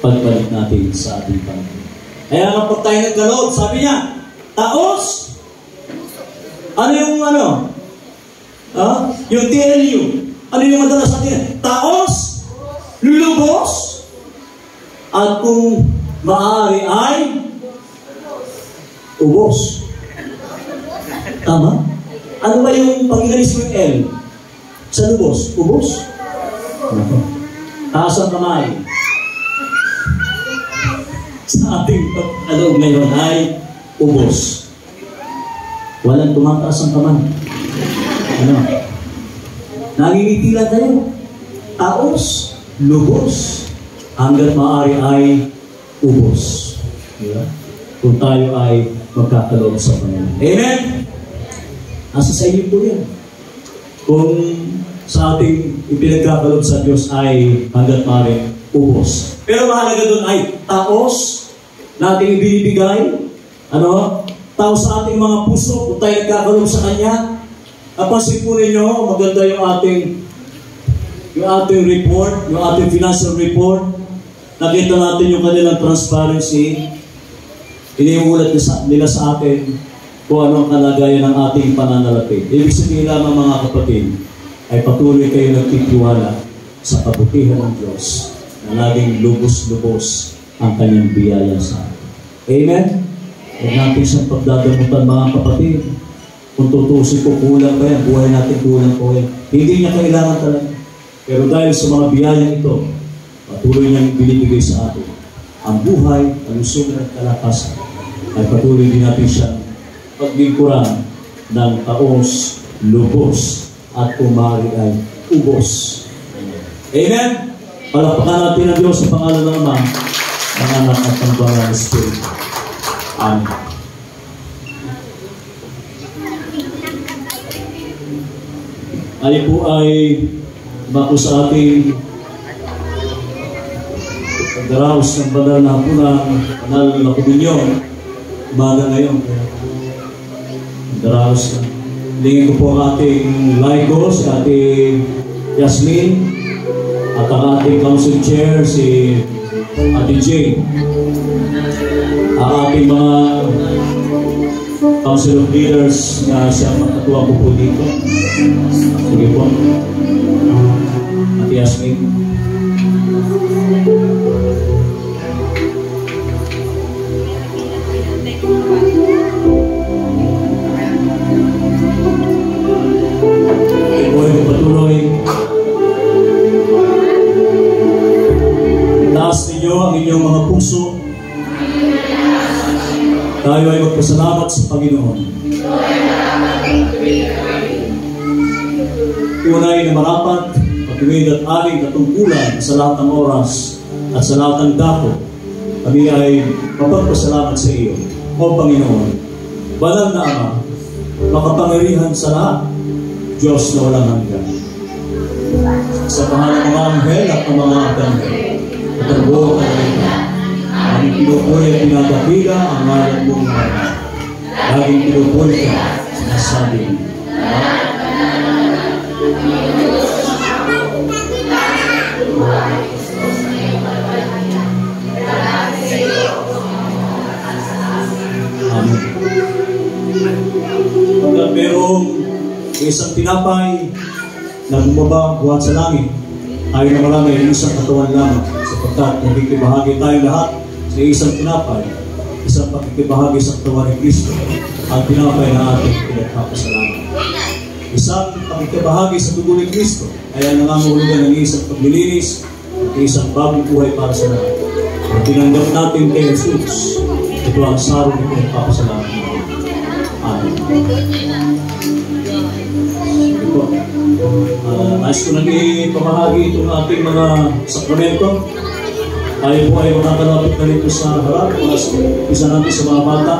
Pagbalik natin sa ating Panginoon. Kaya nga pag tayo nagkaloob, sabi niya, taos! Ano yung yung TLU? Ano yung madala sa atin? Taos! Lubos! At kung maaari ay ubos. Tama? Ano ba yung pag-inalis mo yung L? Sa lubos? Ubos? Taas ang kamay. Sa ating pag-alog ngayon ay ubos. Walang tumataas ang kamay. Nangingiti lang tayo. Taos, lubos. Hanggang maaari ay ubos. Diba? Kung tayo ay magkakaloob sa Panginoon. Amen? Nasa sa inyo po yan. Kung sa ating ipinagkakaloob sa Diyos ay hanggat maaari ubos. Pero mahalaga doon ay taos na ating ibinibigay, tao sa ating mga puso, kung tayo nagkakaloob sa Kanya. Napansin po ninyo, maganda yung ating report, yung ating financial report. Nakita natin yung kanilang transparency. Iniulat nila sa atin kung anong kalagayan ng ating pananalapi. Ibig sabihin lamang mga kapatid, ay patuloy kayo nagtitiwala sa kabutihan ng Diyos na laging lubos-lubos ang Kanyang biyaya sa atin. Amen? Huwag natin siyang pagdadamutan mga kapatid. Kung tutusin ko, kulang ba yan? Buhay natin kulang po yan. Hindi niya kailangan talaga. Pero dahil sa mga biyayang ito, patuloy niyang binibigay sa atin. Ang buhay, kalusugan at kalakasan ay patuloy din natin siyang paglingkuran ng taos, lubos, at kumari ay ubos. Amen? Palakpakan natin ang Diyos sa pangalan ng Ama, ng Anak at ng Banal na Espiritu. Amen. Ay po ay bako sa ating pagdaraos ng banal na hapunan, banal na komunyon, umaga ngayon. Pagdaraos na. Lingin ko po ang ating Ligo, si ating Yasmin, at ang ating council chair, si Ate Jane. Ang ating mga council of leaders na siya magkatuwa ko po dito. Sige po. Ate Yasmin. Taas ninyo ang inyong mga puso. Tayo ay magpasalamat sa Panginoon. Tunay na marapat, patuwid at aling katungkulan sa lahat ng oras at sa lahat ng dako. Kami ay mapagpasalamat sa iyo, O Panginoon. Banal na Ama, makapangyarihan sa lahat, Diyos na walang hanggan. Sa pangalan ng mga anghel at ng mga arkanghel, at ang buong kalimitan, aming pinupuri at pinagapila ang ngalan mong maraming. Laging pinupuri ka, sinasabi, Amen. Pagkat merong isang tinapay na bumaba buhat sa langit, ayon na marami ay isang katawan lamang, sapagkat nakikibahagi tayo lahat sa isang tinapay, isang pakikibahagi sa katawan ni Kristo, ang tinapay na ating pinagpapasalamat. Isang pakikibahagi sa dugo ni Kristo ay ang nangangahulugan ng isang paglilinis at isang bagong buhay para sa lahat. At tinanggap natin kay Jesus, ito ang sarong na pinagpapasalamat. Amen. Ito. Nais ko nang ipamahagi itong ating mga sakramento. Tayo po ay makakalapit na rito sa harap. Isa natin sa mga bata.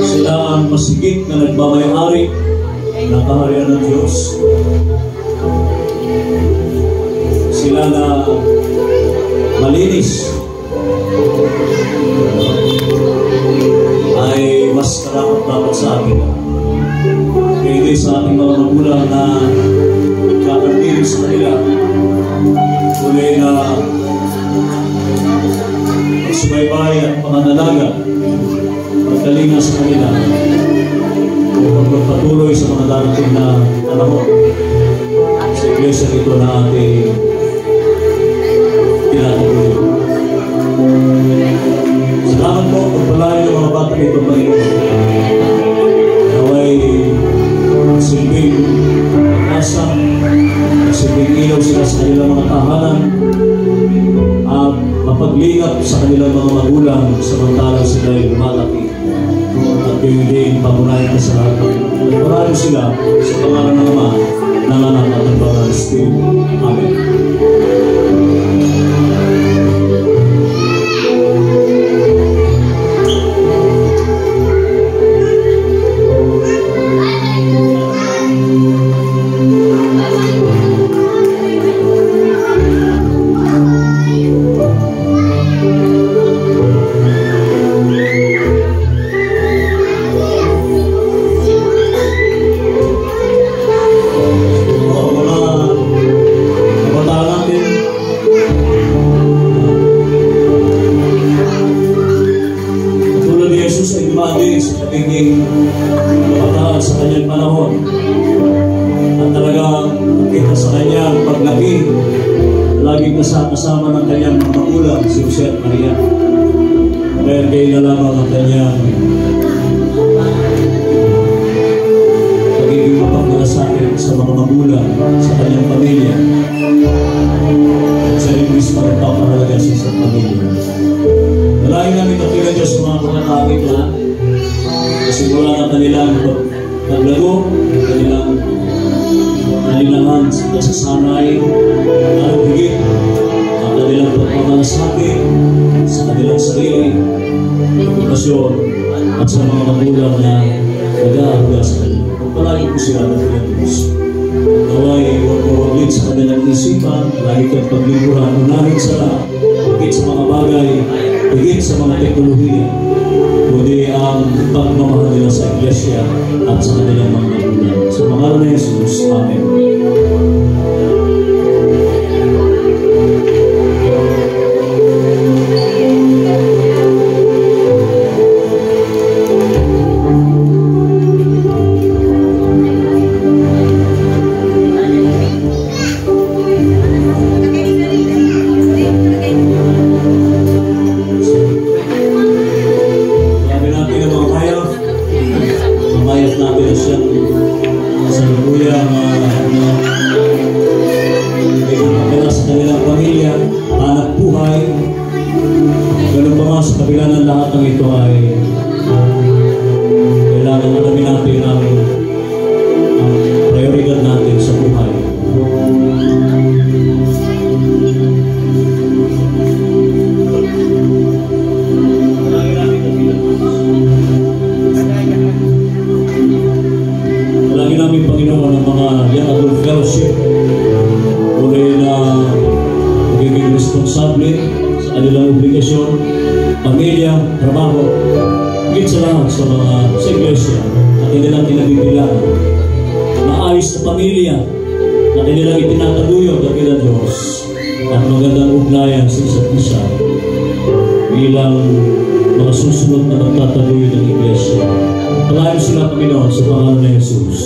Sila ang masigit na nagmamayari ng kaharian ng Diyos. Sila na malinis ay mas karapat dapat sa akin. Hindi sa ating mga magulang na kakatirin sa kanila. Tuloy na pagsubaybay at panganalaga ito na ating tinatuloy. Salamat po, pagpalain ng mga bata ito, Panginoon. Naway silbing asang, silbing ilaw sila sa kanilang mga tahanan at mapaglingap sa kanilang mga magulang samantalang sila ay lumalaki at yung din pangunahin ka sa lahat. Nagparado sila sa pangalan ng Ama, ng Anak at ng Banal na Espiritu. Amen. Kasama ng kanyang mga magulang, si Jose at Maria. Kaya kayo na lamang ang kanyang pagiging mapagmalasakit sa mga magulang, sa kanyang pamilya. At sa rin mismo ang papahalaga sa isang pamilya. Nalain namin ang kailan Diyos mga pagkakang ito. Kasi mula na kanilang paglago, kanilang nalinangan sa kasasanay, at higit kanilang pagmamalasakit sa kanilang sarili, edukasyon, at sa mga magulang na nag-aaruga sa kanila. Pagpalagi po sila ng Diyos. Naway, huwag mawaglit sa kanilang isipan, lagi kang paglingkuran, unahin sa lahat, higit sa mga bagay, higit sa mga teknolohiya, kundi ang pagmamahal nila sa Iglesia at sa kanilang mga magulang. Sa pangalan ni Jesus, Amen. Sa pangalan ni Jesus.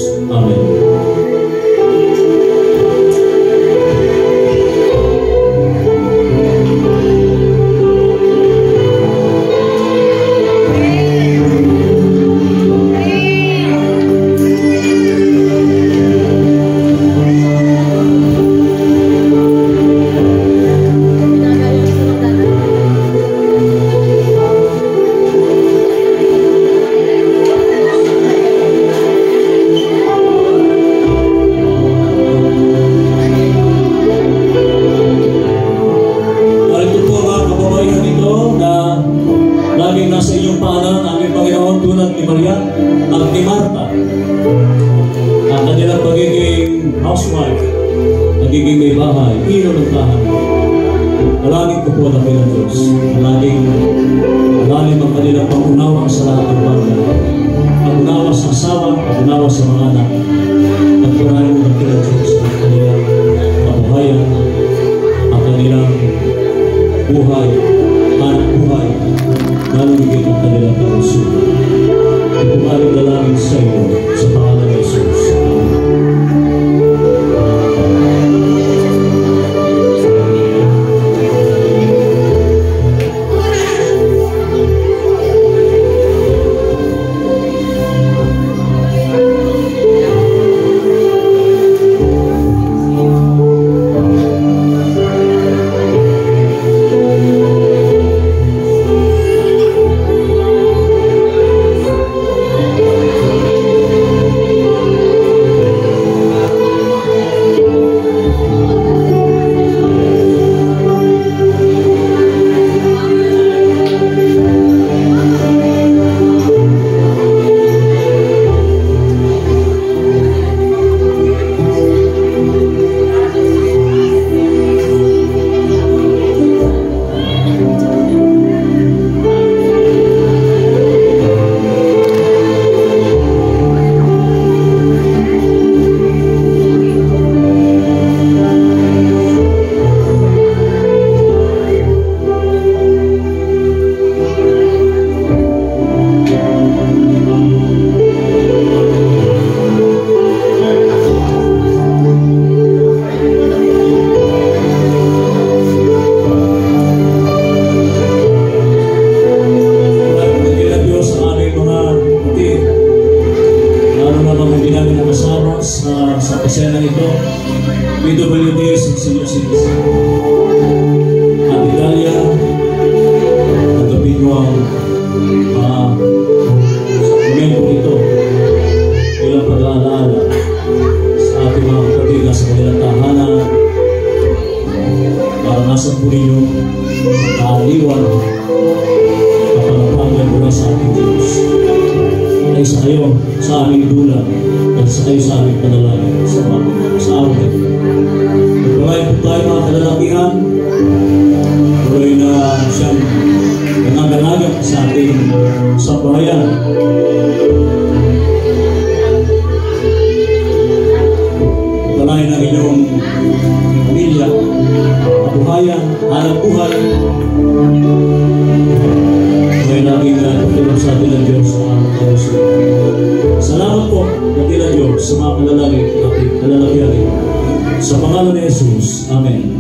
PWD sa senior citizen. Ate Dalia, tanggapin mo ang momento ito bilang pag-aalala sa ating mga kapatid na sa kanilang tahanan. Naranasan po ninyo kaaliwan, kapanapangan mula sa ating Diyos. At isa kayo sa aming dulang at isa kayo sa aming panalangin sa araw na ito. Magpalain po tayo mga kalalakihan, tuloy na siyang nangangalaga sa ating sambahayan. Magpalain ang inyong pamilya, kabuhayan, hanap buhay. May laging pagtulong sa atin ng Diyos sa aming kawasin. Salamat po, dakilang Diyos, sa mga kalalakihan ito. Sa pangalan ni Jesus. Amen.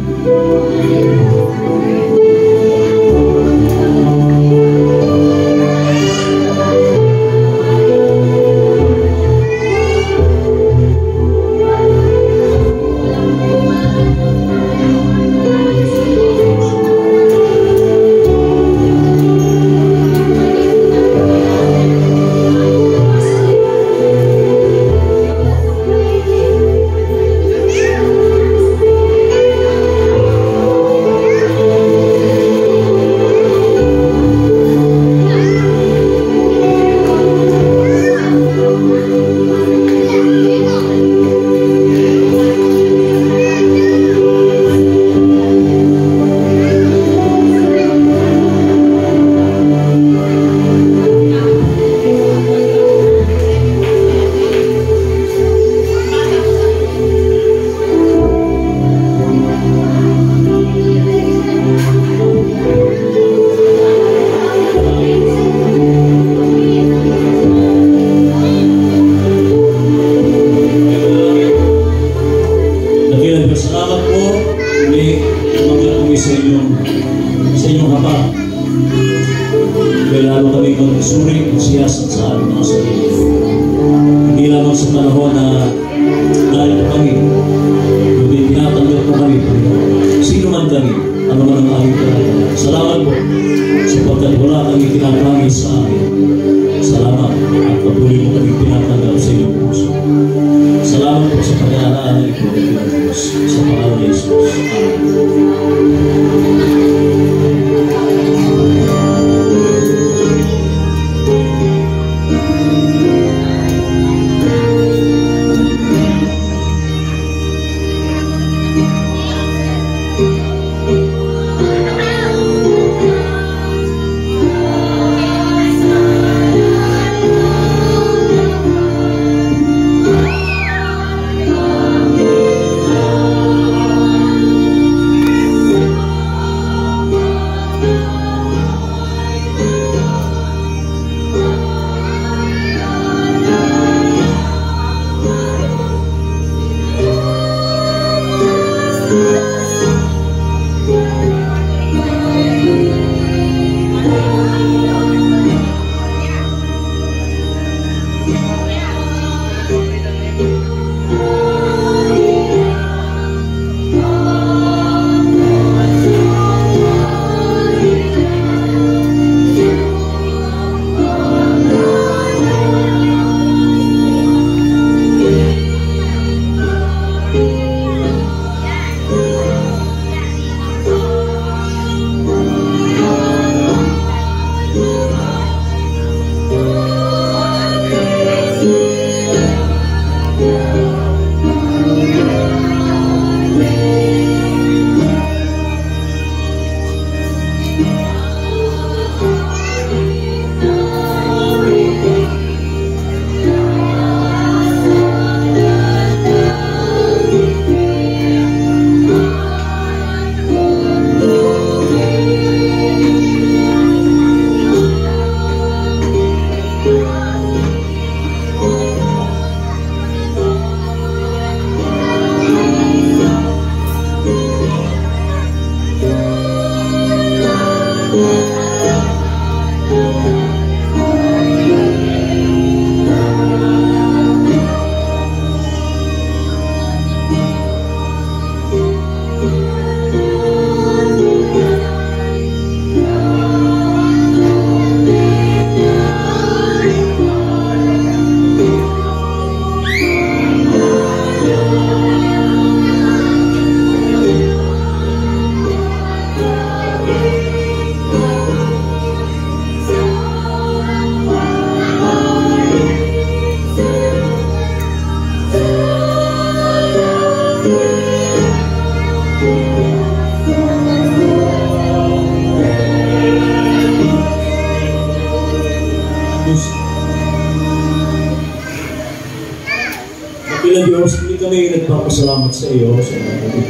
nagpapasalamat sa iyo sa mga kapatid.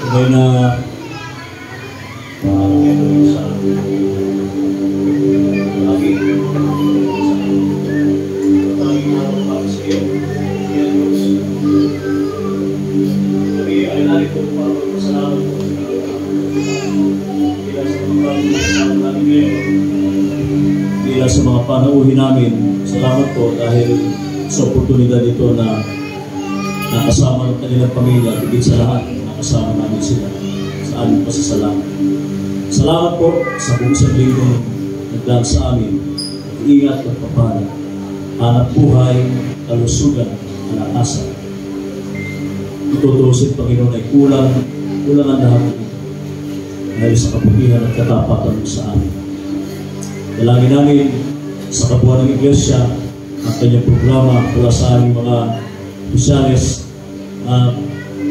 Tunay na sa lagi para sa iyo. Kami ay narito para magpasalamat po sa mga panauhin namin. Salamat po dahil sa oportunidad ito na nakasama ng kanilang pamilya, higit sa lahat, nakasama namin sila sa aming pasasalamat. Salamat po sa buong sanglingkong nagdaan sa amin, ingat at papala, hanap buhay, kalusugan, alakasan. Itutusin, Panginoon, ay kulang ang lahat ito dahil sa kabutihan at katapatan mo sa amin. Dalangin namin sa kabuuan ng Iglesia ang kanyang programa mula sa aming mga opisyalis na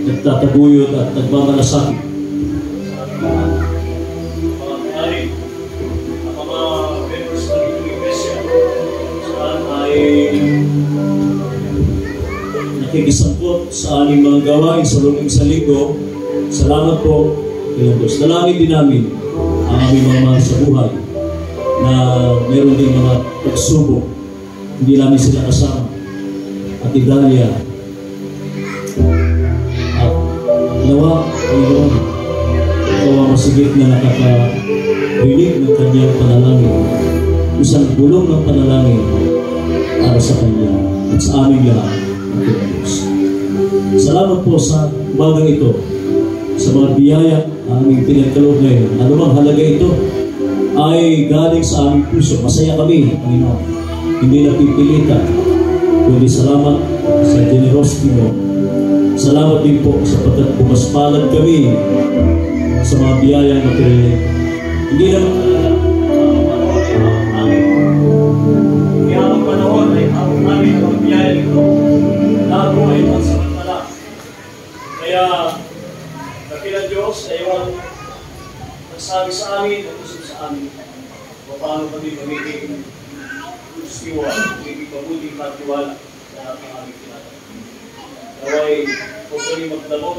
nagtataguyod at nagmamalasakit sa mga may-ari at mga members ng Iglesia saan ay nakikisangkot sa aming mga gawain sa loob sa linggo. Salamat po, Panginoon Diyos. Dalangin din namin ang aming mga mahal sa buhay na meron din mga pagsubok, hindi namin sila kasama. At Idalia at nawa, Panginoon, ikaw ang masigit na nakakarinig ng kanyang panalangin, isang bulong ng panalangin para sa kanya at sa aming lahat ng Diyos. Salamat po sa umagang ito, sa mga biyaya ang aming pinagkaloob ngayon. Anumang halaga ito ay galing sa aming puso. Masaya kami, Panginoon. Hindi napipilitan. Kundi salamat sa generosity mo. Salamat din po sapagkat pumaspalad kami sa mga biyayang material. Hindi naman kaya ang panahon ay ang namin ang mga biyayang ito. Lahat po ay magsamantala. Kaya kapilang Diyos ay ang nagsabi sa amin at amin o paano kami magiging stiwa, magiging mabuting katiwala sa lahat ng aming tinatapos. Naway, huwag kami magdamot,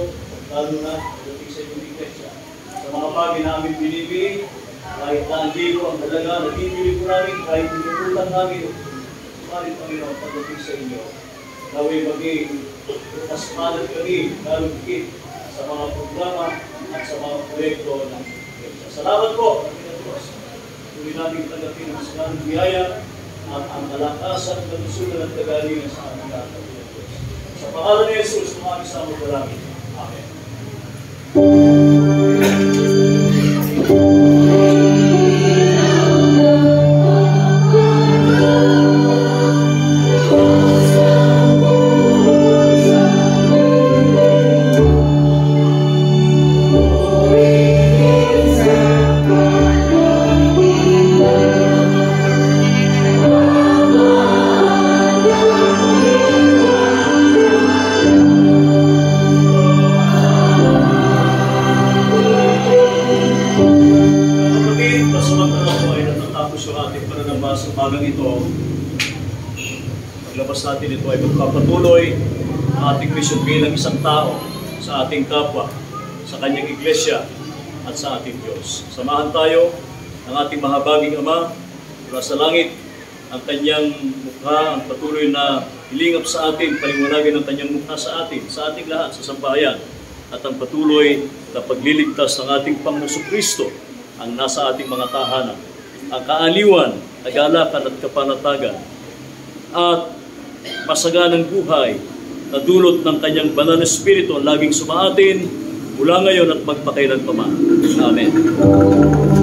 lalo na pagdating sa inyong iglesia. Sa mga bagay na aming binibili, kahit na ang libo ang halaga, nabibili ko namin, kahit pinututan namin, sumalit Panginoon pagdating sa inyo. Naway maging paspalat kami, lalo higit sa mga programa at sa mga proyekto ng iglesia. Salamat po! Tuloy natin tanggapin ang silang biyaya at ang kalakasan, kalusugan at kagalingan sa aming lahat ng Diyos. Sa pangalan ni Jesus, tumamig sa aming dalangin. Amen. Paglabas natin ito ay magpapatuloy ang ating mission bilang isang tao sa ating kapwa, sa kanyang iglesia at sa ating Diyos. Samahan tayo ng ating mahabaging Ama mula sa langit, ang kanyang mukha, ang patuloy na ilingap sa atin, paliwanagin ang kanyang mukha sa atin, sa ating lahat, sa sambahayan, at ang patuloy na pagliligtas ng ating Panginoong Kristo ang nasa ating mga tahanan, ang kaaliwan, kagalakan at kapanatagan, at masaganang buhay na dulot ng kanyang banal na Espiritu ang laging sumaatin mula ngayon at magpakailanpaman. Amen.